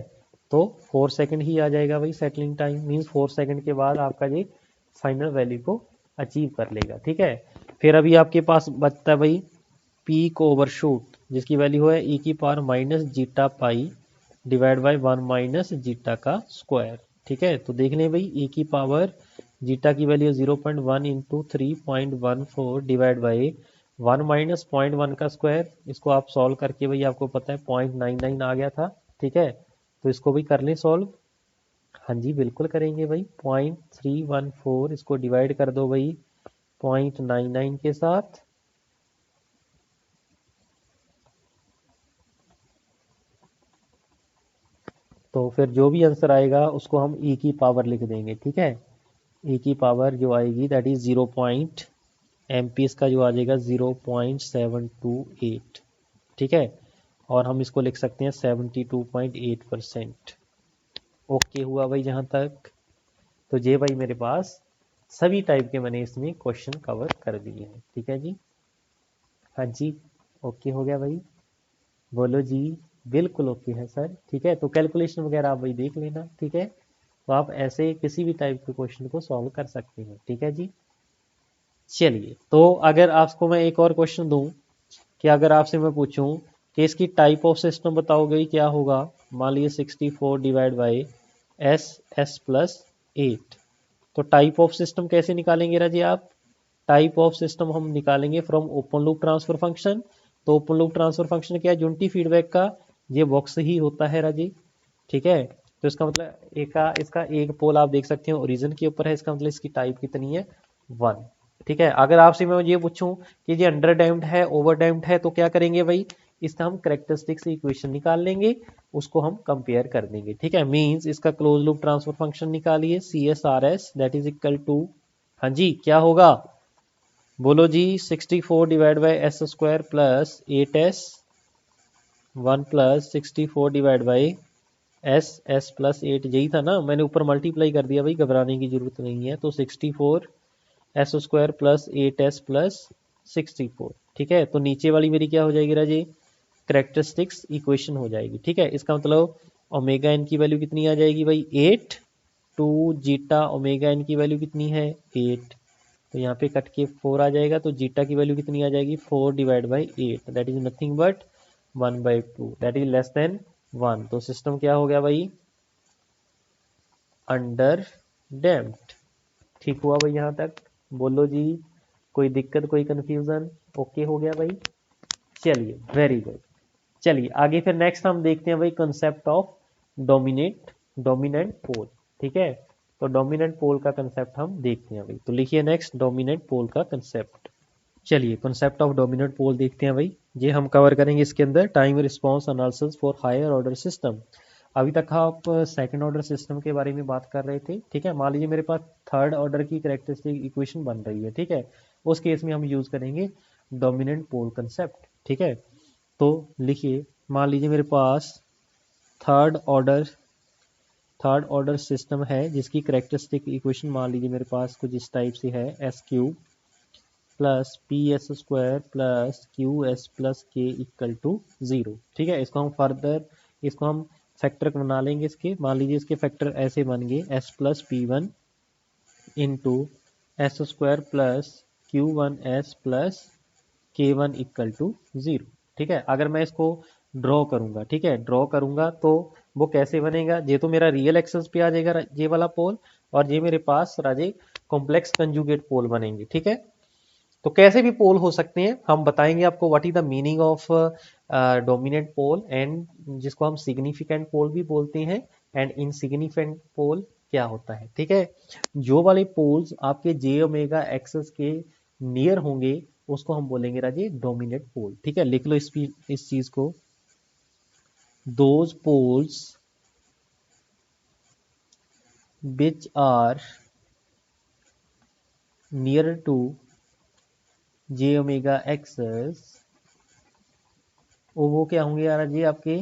तो 4 सेकंड ही आ जाएगा भाई सेटलिंग टाइम, मीन्स 4 सेकंड के बाद आपका ये फाइनल वैल्यू को अचीव कर लेगा। ठीक है, फिर अभी आपके पास बचता है भाई पीक ओवरशूट, जिसकी वैल्यू है e की power minus zeta pi divide by 1 minus zeta का स्क्वायर। ठीक है, तो देख लें भाई e की पावर जीटा की value 0.1 into 3.14 divide by 1 minus 0.1 का स्क्वायर। इसको आप सॉल्व करके भाई आपको पता है 0.99 आ गया था। ठीक है, तो इसको भी कर लें सॉल्व। हाँ जी बिल्कुल करेंगे भाई, 0.314 इसको डिवाइड कर दो भाई 0.99 के साथ, तो फिर जो भी आंसर आएगा उसको हम e की पावर लिख देंगे। ठीक है, e की पावर जो आएगी दैट इज 0 पॉइंट MP इसका जो आ जाएगा 0.728। ठीक है, और हम इसको लिख सकते हैं 72.8%। ओके हुआ भाई जहाँ तक, तो ये भाई मेरे पास सभी टाइप के मैंने इसमें क्वेश्चन कवर कर दिए हैं। ठीक है जी, हाँ जी, ओके हो गया भाई, बोलो जी, बिल्कुल ओके है सर। ठीक है, तो कैलकुलेशन वगैरह आप भाई देख लेना। ठीक है, तो आप ऐसे किसी भी टाइप के क्वेश्चन को सॉल्व कर सकते हैं। ठीक है जी, चलिए तो अगर आपको मैं एक और क्वेश्चन दूं कि अगर आपसे मैं पूछूं कि इसकी टाइप ऑफ सिस्टम बताओगे क्या होगा, मान लीजिए 64 डिवाइड बाई एस प्लस 8। तो टाइप ऑफ सिस्टम कैसे निकालेंगे राजी आप, टाइप ऑफ सिस्टम हम निकालेंगे from open loop transfer function. तो ओपन लूप ट्रांसफर फंक्शन क्या है, यूनिटी फीडबैक का ये बॉक्स ही होता है राजी। ठीक है, तो इसका मतलब इसका एक पोल आप देख सकते हैं ओरिजिन के ऊपर है, इसका मतलब इसकी टाइप कितनी है 1। ठीक है, अगर आपसे मैं ये पूछूं कि ये अंडर डैम्प्ड है ओवर डैम्प्ड है तो क्या करेंगे भाई, इसका हम करेक्टरिस्टिक से इक्वेशन निकाल लेंगे, उसको हम कंपेयर कर देंगे। ठीक है, मींस इसका क्लोज लूप ट्रांसफर फंक्शन निकालिए CSRS that is equal to, हाँ जी क्या होगा, बोलो जी 64 divide by S square plus 8s 1 plus 64 divide by S plus 8, यही था ना, मैंने ऊपर मल्टीप्लाई कर दिया भाई, घबराने की जरूरत नहीं है। तो 64 S square plus 8s plus 64। ठीक है, तो नीचे वाली मेरी क्या हो जाएगी राजे, करेक्टरिस्टिक्स इक्वेशन हो जाएगी। ठीक है, इसका मतलब ओमेगा एन की वैल्यू कितनी आ जाएगी भाई 8 टू जीटा ओमेगा एन की वैल्यू कितनी है 8, तो यहाँ पे कट के 4 आ जाएगा, तो जीटा की वैल्यू कितनी आ जाएगी 4 divide by 8, that is nothing but 1/2, that is less than 1। तो सिस्टम क्या हो गया भाई, अंडर डैम्प्ड। ठीक हुआ भाई यहाँ तक, बोलो जी कोई दिक्कत कोई कंफ्यूजन, ओके हो गया भाई। चलिए वेरी गुड, चलिए आगे फिर नेक्स्ट हम देखते हैं भाई कंसेप्ट ऑफ डोमिनेंट पोल। ठीक है, तो डोमिनेंट पोल का कंसेप्ट हम देखते हैं भाई, तो लिखिए नेक्स्ट डोमिनेंट पोल का कंसेप्ट। चलिए कंसेप्ट ऑफ डोमिनेंट पोल देखते हैं भाई, ये हम कवर करेंगे इसके अंदर time response analysis for higher order system. अभी तक आप सेकंड ऑर्डर सिस्टम के बारे में बात कर रहे थे। ठीक है, मान लीजिए मेरे पास थर्ड ऑर्डर की कैरेक्टरिस्टिक इक्वेशन बन रही है। ठीक है, उस केस में हम यूज करेंगे डोमिनेंट पोल कंसेप्ट। ठीक है, तो लिखिए मान लीजिए मेरे पास थर्ड ऑर्डर सिस्टम है जिसकी कैरेक्टरिस्टिक इक्वेशन मान लीजिए मेरे पास कुछ इस टाइप से है, S cube plus P S square plus Q S plus के इक्वल टू 0। ठीक है, इसको हम फर्दर इसको हम फैक्टर बना लेंगे इसके, मान लीजिए इसके फैक्टर ऐसे बन गए S plus P one into S square plus Q one S plus के वन इक्वल टू 0। ठीक है, अगर मैं इसको ड्रॉ करूंगा, ठीक है ड्रॉ करूंगा तो वो कैसे बनेगा, ये तो मेरा रियल एक्सेस पे आ जाएगा ये वाला पोल, और ये मेरे पास राजे कॉम्प्लेक्स कंजुगेट पोल बनेंगे। ठीक है, तो कैसे भी पोल हो सकते हैं, हम बताएंगे आपको what is the meaning of dominant pole, and जिसको हम सिग्निफिकेंट पोल भी बोलते हैं, एंड इनसिग्निफिकेंट पोल क्या होता है। ठीक है, जो वाले पोल्स आपके जे ओमेगा एक्सेस के नियर होंगे उसको हम बोलेंगे राजे डोमिनेंट पोल। ठीक है, लिख लो इस चीज को, those poles which are near to J omega axis, वो क्या होंगे यार जी आपके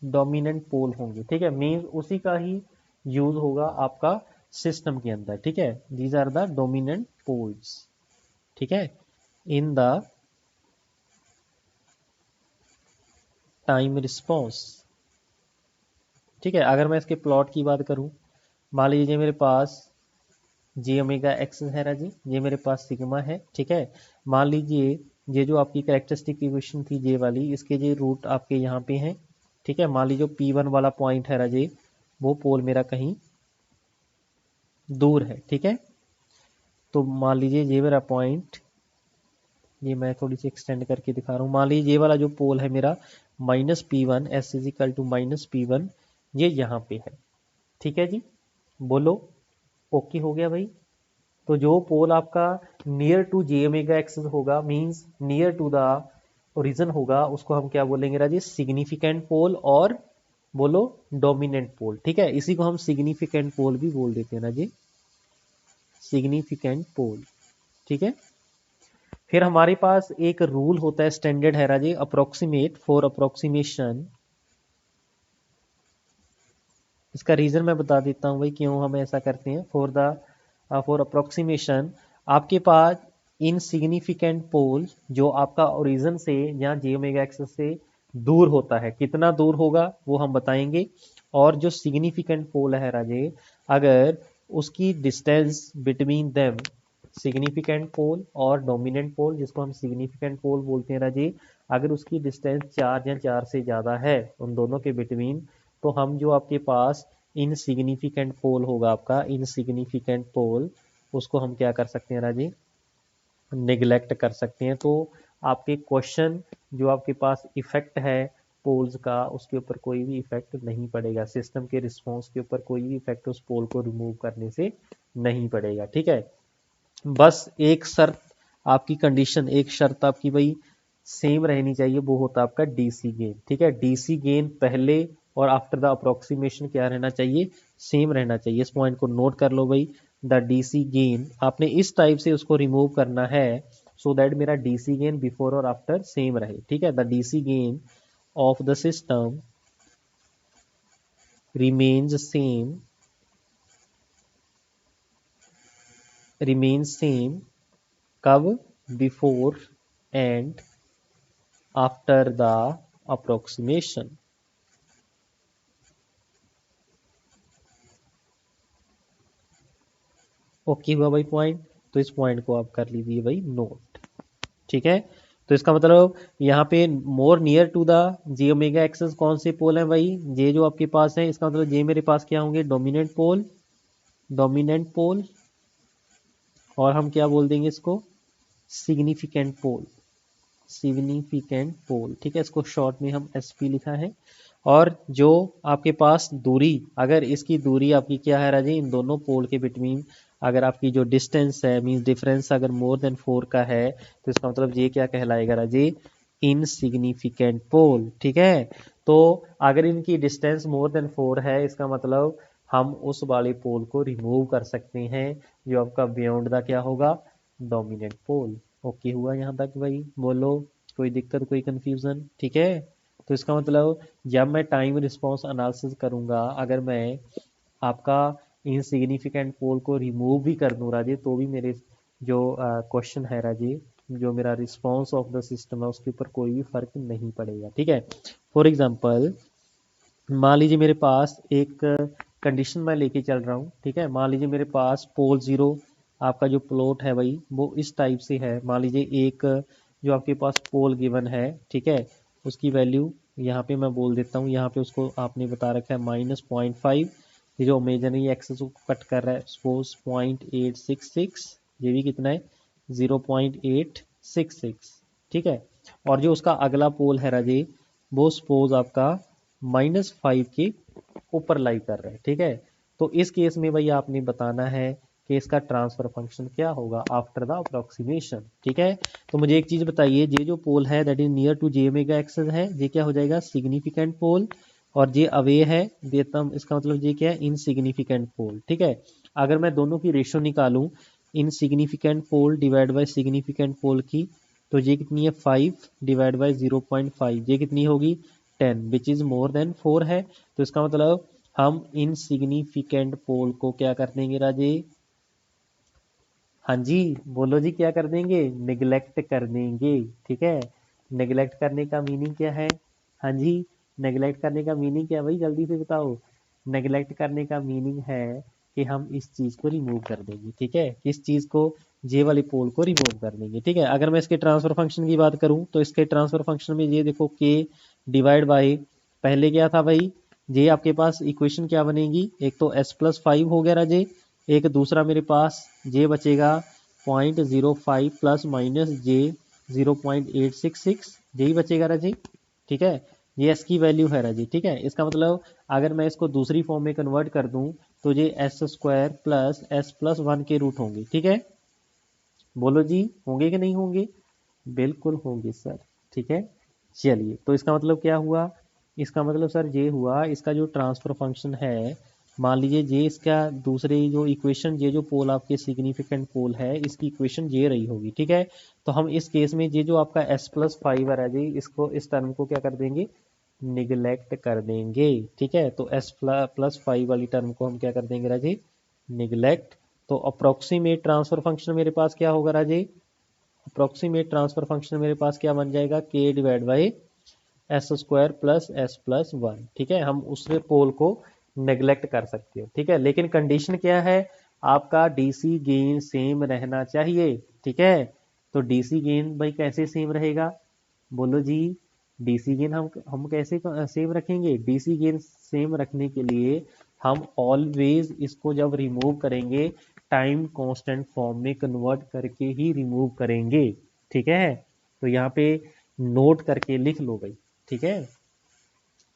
डोमिनेंट पोल होंगे। ठीक है, मींस उसी का ही यूज होगा आपका सिस्टम के अंदर। ठीक है, these are the dominant poles. ठीक है, इन द टाइम रिस्पॉन्स। ठीक है, अगर मैं इसके प्लॉट की बात करूं, मान लीजिए मेरे पास जे ओमेगा एक्स है राजी, ये मेरे पास सिग्मा है। ठीक है, मान लीजिए ये जो आपकी कैरेक्टरिस्टिक इक्वेशन थी जे वाली, इसके जो रूट आपके यहाँ पे हैं। ठीक है, मान लीजिए P1 वाला पॉइंट है राजे, वो पोल मेरा कहीं दूर है। ठीक है, तो मान लीजिए ये मेरा पॉइंट, ये मैं थोड़ी सी एक्सटेंड करके दिखा रहा हूँ, मान लीजिए ये वाला जो पोल है मेरा -P1 S is equal to -P1, ये यहाँ पे है। ठीक है जी, बोलो ओके हो गया भाई। तो जो पोल आपका near to J omega axis होगा, means near to the origin होगा, उसको हम क्या बोलेंगे राजी सिग्निफिकेंट पोल, और बोलो डोमिनेंट पोल। ठीक है, इसी को हम सिग्निफिकेंट पोल भी बोल देते हैं ना जी, सिग्निफिकेंट पोल। ठीक है, फिर हमारे पास एक रूल होता है, स्टैंडर्ड है राजी अप्रोक्सीमेट फॉर अप्रोक्सीमेशन। इसका रीजन मैं बता देता हूं भाई क्यों हम ऐसा करते हैं। फॉर अप्रोक्सीमेशन आपके पास इनसिग्निफिकेंट पोल जो आपका ओरिजिन से या जे ओमेगा एक्सिस से दूर होता है, कितना दूर होगा वो हम बताएंगे। और जो सिग्निफिकेंट पोल है राजे, अगर उसकी डिस्टेंस बिटवीन देम, सिग्निफिकेंट पोल और डोमिनेंट पोल जिसको हम सिग्निफिकेंट पोल बोलते हैं राजे, अगर उसकी डिस्टेंस 4 या 4 से ज़्यादा है उन दोनों के बिटवीन, तो हम जो आपके पास इनसिग्निफिकेंट पोल होगा आपका इनसिग्निफिकेंट पोल, उसको हम क्या कर सकते हैं राजी निगलेक्ट कर सकते हैं। तो आपके क्वेश्चन जो आपके पास इफेक्ट है पोल्स का, उसके ऊपर कोई भी इफेक्ट नहीं पड़ेगा, सिस्टम के रिस्पॉन्स के ऊपर कोई भी इफेक्ट उस पोल को रिमूव करने से नहीं पड़ेगा। ठीक है, बस एक शर्त आपकी कंडीशन, एक शर्त आपकी भाई सेम रहनी चाहिए, वो होता है आपका डीसी गेन। ठीक है, डीसी गेन पहले और आफ्टर द अप्रोक्सीमेशन क्या रहना चाहिए, सेम रहना चाहिए। इस पॉइंट को नोट कर लो भाई, द डीसी गेन आपने इस टाइप से उसको रिमूव करना है सो दैट मेरा डीसी गेन बिफोर और आफ्टर सेम रहे। ठीक है, the DC gain of the system remains same, remains same कब, before and after the approximation. Okay हुआ भाई पॉइंट। तो इस पॉइंट को आप कर लीजिए भाई नोट। ठीक है, तो इसका मतलब यहाँ पे more near to the J omega axis कौन से पोल है भाई, जे जो आपके पास है, इसका मतलब जे मेरे पास क्या होंगे, डोमिनेंट पोल, डोमिनेंट पोल, और हम क्या बोल देंगे इसको, सिग्निफिकेंट पोल, सिग्निफिकेंट पोल। ठीक है, इसको शॉर्ट में हम एसपी लिखा है। और जो आपके पास दूरी, अगर इसकी दूरी आपकी क्या है राजी, इन दोनों पोल के बिटवीन अगर आपकी जो डिस्टेंस है, मींस डिफरेंस अगर मोर देन 4 का है, तो इसका मतलब ये क्या कहलाएगा राजी, इनसिग्निफिकेंट पोल। ठीक है, तो अगर इनकी डिस्टेंस मोर देन 4 है, इसका मतलब हम उस वाले पोल को रिमूव कर सकते हैं जो आपका बियॉन्ड द क्या होगा, डोमिनेंट पोल। ओके हुआ यहाँ तक भाई, बोलो कोई दिक्कत, कोई कंफ्यूजन। ठीक है, तो इसका मतलब जब मैं टाइम रिस्पॉन्स एनालिसिस करूंगा, अगर मैं आपका इनसिग्निफिकेंट पोल को रिमूव भी कर दूं राजे, तो भी मेरे जो क्वेश्चन है राजे, जो मेरा रिस्पॉन्स ऑफ द सिस्टम है उसके ऊपर कोई भी फर्क नहीं पड़ेगा। ठीक है, फॉर एग्जांपल मान लीजिए मेरे पास एक कंडीशन मैं लेके चल रहा हूँ। ठीक है, मान लीजिए मेरे पास पोल जीरो आपका जो प्लॉट है भाई वो इस टाइप से है। मान लीजिए एक जो आपके पास पोल गिवन है, ठीक है, उसकी वैल्यू यहाँ पे मैं बोल देता हूँ, यहाँ पे उसको आपने बता रखा है -0.5। ये जो इमेजिनरी एक्सेस को कट कर रहा है, सपोज 0.866, ये भी कितना है 0.866। ठीक है, और जो उसका अगला पोल है राजे, वो सपोज आपका -5 के ऊपर लाई कर रहा है। ठीक है, तो इस केस में भाई आपने बताना है कि इसका ट्रांसफर फंक्शन क्या होगा आफ्टर द अप्रोक्सीमेशन। ठीक है, तो मुझे एक चीज बताइए, ये जो पोल है that is near to J omega axis है, ये क्या हो जाएगा, सिग्निफिकेंट पोल, और ये अवे है देता, इसका मतलब ये क्या है, इनसिग्निफिकेंट पोल। ठीक है, अगर मैं दोनों की रेशियो निकालूं, insignificant pole divide by significant pole की, तो ये कितनी है 5 डिवाइड बाय 0.5, ये कितनी होगी 10, विच इज मोर देन 4 है। तो इसका मतलब हम इनसिग्निफिकेंट पोल को क्या कर देंगे राजे, हाँ जी बोलो जी, क्या कर देंगे, निगलेक्ट कर देंगे। ठीक है, निगलेक्ट करने का मीनिंग क्या है, हाँ जी, नेगलेक्ट करने का मीनिंग क्या है भाई, जल्दी से बताओ। नेगलेक्ट करने का मीनिंग है कि हम इस चीज को रिमूव कर देंगे। ठीक है, किस चीज को, जे वाली पोल को रिमूव कर देंगे। ठीक है, अगर मैं इसके ट्रांसफर फंक्शन की बात करूं, तो इसके ट्रांसफर फंक्शन में ये देखो के डिवाइड बाई, पहले क्या था भाई, जे आपके पास इक्वेशन क्या बनेगी, एक तो s+5 हो गया राजे, एक दूसरा मेरे पास जे बचेगा 0.05 प्लस माइनस जे 0.866, यही बचेगा राजी। ठीक है, ये एस की वैल्यू है राजी। ठीक है, इसका मतलब अगर मैं इसको दूसरी फॉर्म में कन्वर्ट कर दूं, तो ये s² प्लस s+1 के रूट होंगे। ठीक है, बोलो जी होंगे कि नहीं होंगे, बिल्कुल होंगे सर। ठीक है, चलिए, तो इसका मतलब क्या हुआ, इसका मतलब सर ये हुआ, इसका जो ट्रांसफर फंक्शन है, मान लीजिए ये इसका दूसरे जो इक्वेशन, ये जो पोल आपके सिग्निफिकेंट पोल है, इसकी इक्वेशन ये रही होगी। ठीक है, तो हम इस केस में ये जो आपका s+5 है जी, इसको इस टर्म को क्या कर देंगे, निगलेक्ट कर देंगे। ठीक है, तो s+5 वाली टर्म को हम क्या कर देंगे राजी, निगलेक्ट। तो अप्रोक्सीमेट ट्रांसफर फंक्शन मेरे पास क्या होगा राजी, अप्रोक्सीमेट ट्रांसफर फंक्शन मेरे पास क्या बन जाएगा, के divide by s² plus s+1। ठीक है, हम उससे पोल को नेग्लेक्ट कर सकते हो। ठीक है, लेकिन कंडीशन क्या है, आपका डीसी गेन सेम रहना चाहिए। ठीक है, तो डीसी गेन भाई कैसे सेम रहेगा, बोलो जी, डीसी गेन हम कैसे सेम रखेंगे, डीसी गेन सेम रखने के लिए हम ऑलवेज इसको जब रिमूव करेंगे, टाइम कांस्टेंट फॉर्म में कन्वर्ट करके ही रिमूव करेंगे। ठीक है, तो यहाँ पे नोट करके लिख लो भाई। ठीक है,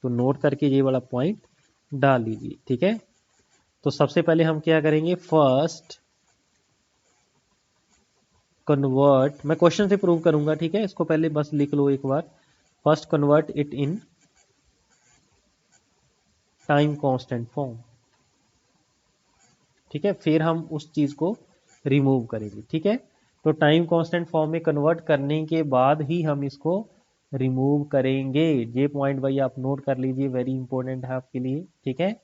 तो नोट करके ये वाला पॉइंट डाल लीजिए। ठीक है, तो सबसे पहले हम क्या करेंगे, फर्स्ट कन्वर्ट, मैं क्वेश्चन से प्रूव करूंगा। ठीक है, इसको पहले बस लिख लो एक बार, first convert it in time constant form. ठीक है, फिर हम उस चीज को रिमूव करेंगे। ठीक है, तो टाइम कांस्टेंट फॉर्म में कन्वर्ट करने के बाद ही हम इसको रिमूव करेंगे। ये पॉइंट भाई आप नोट कर लीजिए, वेरी इंपॉर्टेंट है आपके लिए। ठीक है,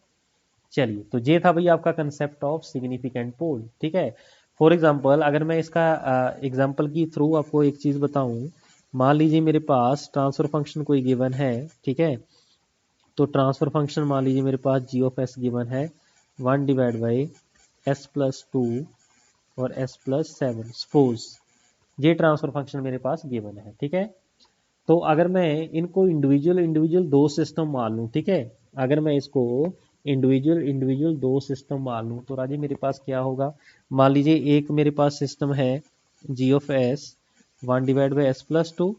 चलिए, तो ये था भाई आपका कंसेप्ट ऑफ सिग्निफिकेंट पोल। ठीक है, फॉर एग्जांपल अगर मैं इसका एग्जांपल की थ्रू आपको एक चीज़ बताऊं, मान लीजिए मेरे पास ट्रांसफर फंक्शन कोई गिवन है, ठीक है, तो ट्रांसफर फंक्शन मान लीजिए मेरे पास जी ऑफ एस गिवन है 1/s+2 और s+7, सपोज ये ट्रांसफर फंक्शन मेरे पास गिवन है, ठीक है। तो अगर मैं इनको इंडिविजुअल इंडिविजुअल दो सिस्टम मान लूँ, ठीक है, अगर मैं इसको इंडिविजुअल इंडिविजुअल दो सिस्टम मान लूँ तो राजे मेरे पास क्या होगा, मान लीजिए एक मेरे पास सिस्टम है जी ऑफ एस 1/s+2,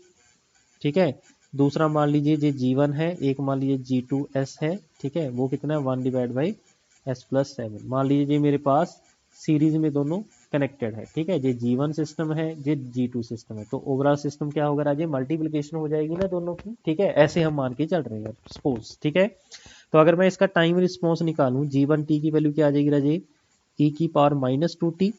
ठीक है, दूसरा मान लीजिए ये G1 है, एक मान लीजिए G2S है, ठीक है, वो कितना है 1/s+7। मान लीजिए ये मेरे पास सीरीज में दोनों कनेक्टेड है, ठीक है, ये G1 सिस्टम है, ये G2 सिस्टम है, तो ओवरऑल सिस्टम क्या होगा राजे, मल्टीप्लिकेशन हो जाएगी ना दोनों की, ठीक है, ऐसे हम मान के चल रहे हैं सपोज, ठीक है। तो अगर मैं इसका टाइम रिस्पॉन्स निकालूं, G1t की वैल्यू क्या आ जाएगी राजे, e⁻⁻2t,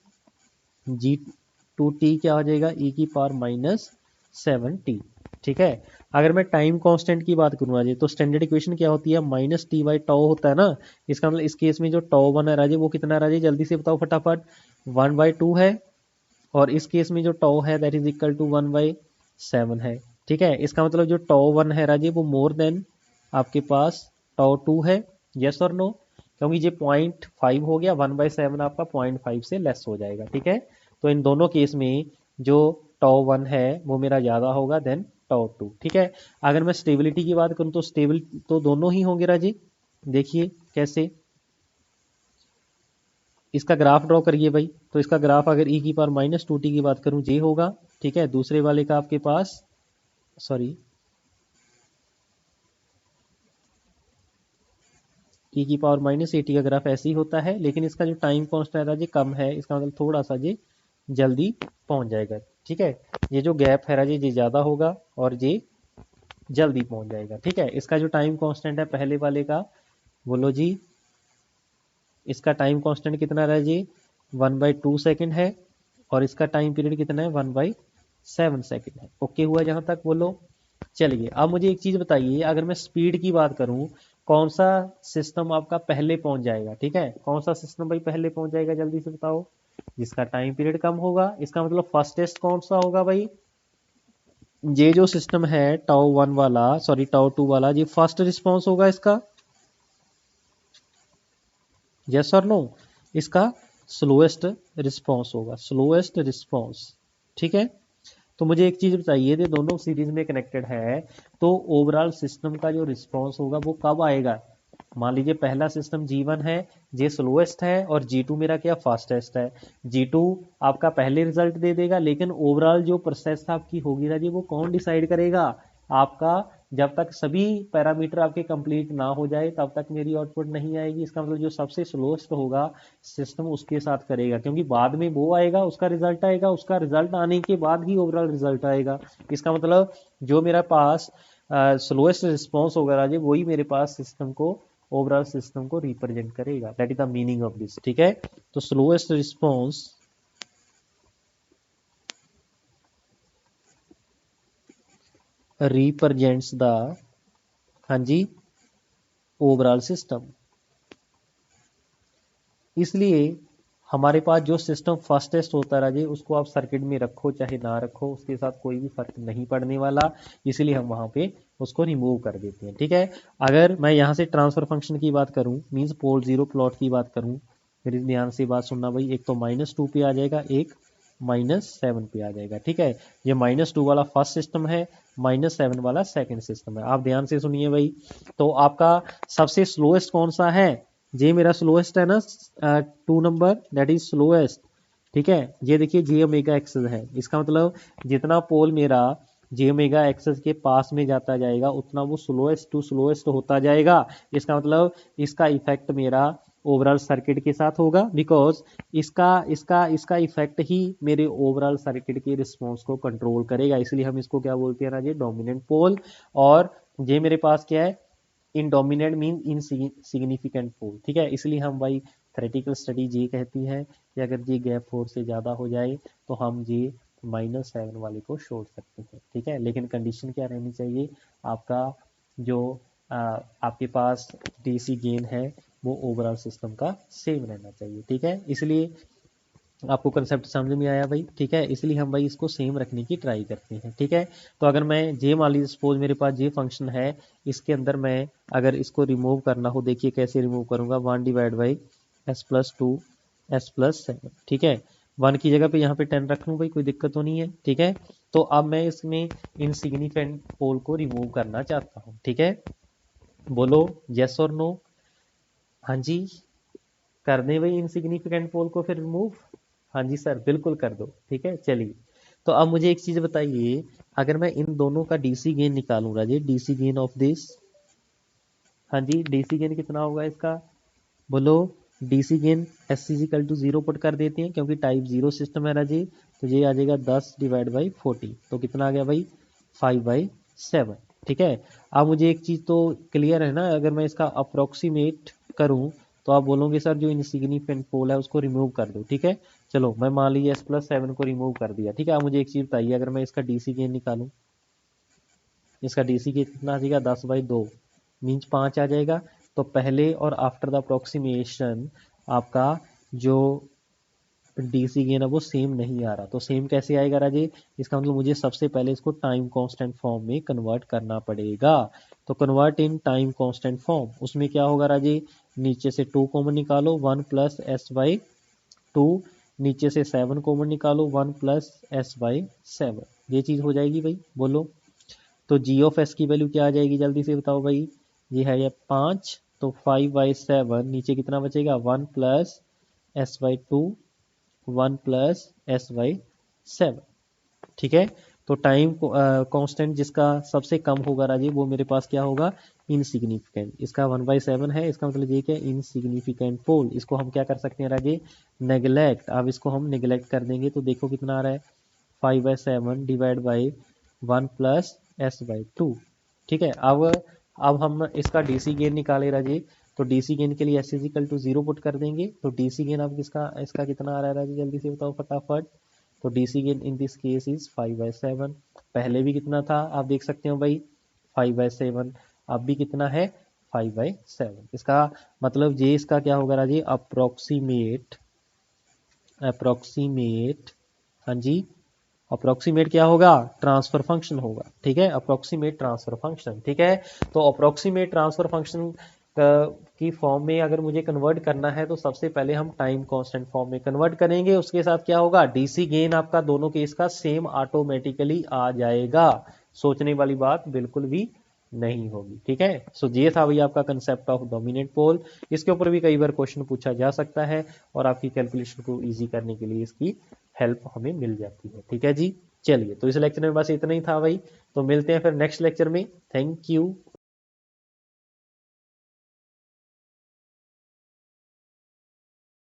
G2t क्या हो जाएगा, e⁻⁻7t, ठीक है। अगर मैं टाइम कांस्टेंट की बात करूँ राजे, तो स्टैंडर्ड इक्वेशन क्या होती है, -t/टाउ होता है ना, इसका मतलब इस केस में जो टाउ वन है राजे वो कितना है राजे, जल्दी से बताओ फटाफट, 1/2 है, और इस केस में जो टाउ है दैट इज इक्वल टू 1/7 है, ठीक है। इसका मतलब जो टाउ वन है राजे वो मोर देन आपके पास टाउ टू है, यस और नो, क्योंकि ये 0.5 हो गया, 1/7 आपका 0.5 से लेस हो जाएगा, ठीक है। तो इन दोनों केस में जो टाउ वन है वो मेरा ज़्यादा होगा देन टाउ टू, ठीक है। अगर मैं स्टेबिलिटी की बात करूँ तो स्टेबल तो दोनों ही होंगे राजी, देखिए कैसे, इसका ग्राफ ड्रॉ करिए भाई, तो इसका ग्राफ अगर e⁻⁻2t की बात करूं ये होगा, ठीक है, दूसरे वाले का आपके पास सॉरी e⁻−80 का ग्राफ ऐसे ही होता है, लेकिन इसका जो टाइम कांस्टेंट है जी कम है, इसका मतलब थोड़ा सा जी जल्दी पहुंच जाएगा, ठीक है। ये जो गैप है राजी ये ज़्यादा होगा और ये जल्दी पहुंच जाएगा, ठीक है। इसका जो टाइम कांस्टेंट है पहले वाले का, बोलो जी, इसका टाइम कांस्टेंट कितना रहा जी, 1/2 सेकेंड है, और इसका टाइम पीरियड कितना है 1/7 सेकेंड है, ओके हुआ जहां तक, बोलो। चलिए अब मुझे एक चीज बताइए, अगर मैं स्पीड की बात करूं, कौन सा सिस्टम आपका पहले पहुंच जाएगा, ठीक है, कौन सा सिस्टम भाई पहले पहुंच जाएगा, जल्दी से बताओ, जिसका टाइम पीरियड कम होगा, इसका मतलब फर्स्टेस्ट कौन सा होगा भाई, ये जो सिस्टम है टाउ वन वाला, सॉरी टाउ टू वाला, ये फर्स्ट रिस्पॉन्स होगा इसका, यस और नो, इसका स्लोएस्ट रिस्पॉन्स होगा, स्लोएस्ट रिस्पॉन्स, ठीक है। तो मुझे एक चीज बताइए, ये दोनों सीरीज में कनेक्टेड है, तो ओवरऑल सिस्टम का जो रिस्पॉन्स होगा वो कब आएगा, मान लीजिए पहला सिस्टम G1 है, ये स्लोएस्ट है, और G2 मेरा क्या फास्टेस्ट है, G2 आपका पहले रिजल्ट दे देगा, लेकिन ओवरऑल जो प्रोसेस आपकी होगी ना जी वो कौन डिसाइड करेगा आपका, जब तक सभी पैरामीटर आपके कंप्लीट ना हो जाए तब तक मेरी आउटपुट नहीं आएगी, इसका मतलब जो सबसे स्लोएस्ट होगा सिस्टम उसके साथ करेगा, क्योंकि बाद में वो आएगा उसका रिजल्ट आएगा, उसका रिजल्ट आने के बाद ही ओवरऑल रिजल्ट आएगा, इसका मतलब जो मेरा पास स्लोएस्ट रिस्पॉन्स होगा राजे वही मेरे पास सिस्टम को, ओवरऑल सिस्टम को रिप्रेजेंट करेगा, that is the meaning of this, ठीक है। तो स्लोएस्ट रिस्पॉन्स रिप्रेजेंट्स द, हाँ जी, ओवरऑल सिस्टम, इसलिए हमारे पास जो सिस्टम फास्टेस्ट होता है राजे उसको आप सर्किट में रखो चाहे ना रखो उसके साथ कोई भी फर्क नहीं पड़ने वाला, इसलिए हम वहां पे उसको रिमूव कर देते हैं, ठीक है। अगर मैं यहाँ से ट्रांसफर फंक्शन की बात करूँ, मीन्स पोल जीरो प्लॉट की बात करूँ, मेरी ध्यान से बात सुनना भाई, एक तो -2 पे आ जाएगा, एक -7 पे आ जाएगा, ठीक है। ये -2 वाला फर्स्ट सिस्टम है, -7 वाला सेकंड सिस्टम है, आप ध्यान से सुनिए भाई। तो आपका सबसे स्लोएस्ट कौन सा है, ये मेरा स्लोएस्ट है ना, 2 नंबर, दैट इज स्लोएस्ट, ठीक है। ये देखिए जे ओमेगा एक्सेस है, इसका मतलब जितना पोल मेरा जे ओमेगा एक्सेस के पास में जाता जाएगा उतना वो स्लोएस्ट टू स्लोएस्ट होता जाएगा, इसका मतलब इसका इफेक्ट मेरा ओवरऑल सर्किट के साथ होगा, बिकॉज इसका इसका इसका इफेक्ट ही मेरे ओवरऑल सर्किट के रिस्पॉन्स को कंट्रोल करेगा, इसलिए हम इसको क्या बोलते हैं ना जी, डोमिनेंट पोल। और ये मेरे पास क्या है, इन डोमिनेंट मीन इन सिग्निफिकेंट पोल, ठीक है, इसलिए हम भाई थ्योरेटिकल स्टडी ये कहती है कि अगर जी गैप 4 से ज़्यादा हो जाए तो हम जी -7 वाले को छोड़ सकते हैं, ठीक है, लेकिन कंडीशन क्या रहनी चाहिए, आपका जो आपके पास डीसी गेन है वो ओवरऑल सिस्टम का सेम रहना चाहिए, ठीक है। इसलिए आपको कंसेप्ट समझ में आया भाई, ठीक है। इसलिए हम भाई इसको सेम रखने की ट्राई करते हैं, ठीक है। तो अगर मैं जे मान लीजिए सपोज मेरे पास जे फंक्शन है, इसके अंदर मैं अगर इसको रिमूव करना हो, देखिए कैसे रिमूव करूंगा, 1/(s+2 s+7), ठीक है। 1 की जगह पे यहाँ पे 10 रख लूँ भाई, कोई दिक्कत तो नहीं है, ठीक है। तो अब मैं इसमें इनसिग्निफिकेंट पोल को रिमूव करना चाहता हूँ, ठीक है। बोलो यस और नो। हाँ जी, कर दें भाई इनसिग्निफिकेंट पोल को फिर रिमूव। हाँ जी सर, बिल्कुल कर दो, ठीक है। चलिए, तो अब मुझे एक चीज बताइए, अगर मैं इन दोनों का डीसी गेन निकालूं Raje, DC gain of this, हाँ जी, डीसी गेन कितना होगा इसका, बोलो। DC gain S equal to 0 put कर देते हैं, क्योंकि टाइप 0 सिस्टम है राजे। तो ये आ जाएगा 10/40, तो कितना आ गया भाई, 5/7, ठीक है। अब मुझे एक चीज तो क्लियर है ना, अगर मैं इसका अप्रोक्सीमेट करूं तो आप बोलोगे सर जो इनसिग्निफिकेंट पोल है उसको रिमूव कर दो, ठीक है। चलो मैं मान लीजिए s+7 को रिमूव कर दिया, ठीक है। अब मुझे एक चीज बताइए, अगर मैं इसका डीसी गेन निकालूं, इसका डीसी गेन कितना आ जाएगा, 10/2 मीन्स 5 आ जाएगा। तो पहले और आफ्टर द अप्रोक्सीमेशन आपका जो डीसी गेन है वो सेम नहीं आ रहा। तो सेम कैसे आएगा राजे, इसका मतलब मुझे सबसे पहले इसको टाइम कांस्टेंट फॉर्म में कन्वर्ट करना पड़ेगा। तो convert in time constant form, उसमें क्या होगा राजे, नीचे से 2 कॉमन निकालो, 1+s/2, नीचे से 7 कॉमन निकालो, 1+s/7, ये चीज हो जाएगी भाई, बोलो। तो जी ऑफ एस की वैल्यू क्या आ जाएगी, जल्दी से बताओ भाई। ये है ये 5, तो 5/7, नीचे कितना बचेगा, 1+s/2, 1+s/7, ठीक है। तो टाइम कांस्टेंट जिसका सबसे कम होगा राजीव, वो मेरे पास क्या होगा, इनसिग्निफिकेंट। इसका 1/7 है, इसका मतलब ये क्या, इनसिग्निफिकेंट पोल। इसको हम क्या कर सकते हैं राजीव, नेग्लेक्ट। अब इसको हम नेग्लेक्ट कर देंगे तो देखो कितना आ रहा है, 5/7 डिवाइड बाई 1+s/2, ठीक है। अब हम इसका डीसी गेन निकाले राजीव, तो डीसी गेन के लिए एस इजिकल टू 0 पुट कर देंगे। तो डीसी गेन अब किसका, इसका कितना आ रहा है राजीव, जल्दी से बताओ फटाफट। तो DC gain in this case is 5/7, पहले भी कितना था आप देख सकते हो भाई, 5/7, अब भी कितना है, 5/7। इसका मतलब ये इसका क्या होगा राजीव, अप्रोक्सीमेट, अप्रोक्सीमेट, हाँ जी, अप्रोक्सीमेट क्या होगा, ट्रांसफर फंक्शन होगा, ठीक है। अप्रोक्सीमेट ट्रांसफर फंक्शन, ठीक है। तो अप्रोक्सीमेट ट्रांसफर फंक्शन की फॉर्म में अगर मुझे कन्वर्ट करना है तो सबसे पहले हम टाइम कांस्टेंट फॉर्म में कन्वर्ट करेंगे। उसके साथ क्या होगा, डीसी गेन आपका दोनों केस का सेम ऑटोमेटिकली आ जाएगा, सोचने वाली बात बिल्कुल भी नहीं होगी, ठीक है। सो ये था भाई आपका कंसेप्ट ऑफ डोमिनेंट पोल। इसके ऊपर भी कई बार क्वेश्चन पूछा जा सकता है और आपकी कैलकुलेशन को इजी करने के लिए इसकी हेल्प हमें मिल जाती है, ठीक है जी। चलिए, तो इस लेक्चर में बस इतना ही था भाई, तो मिलते हैं फिर नेक्स्ट लेक्चर में। Thank you.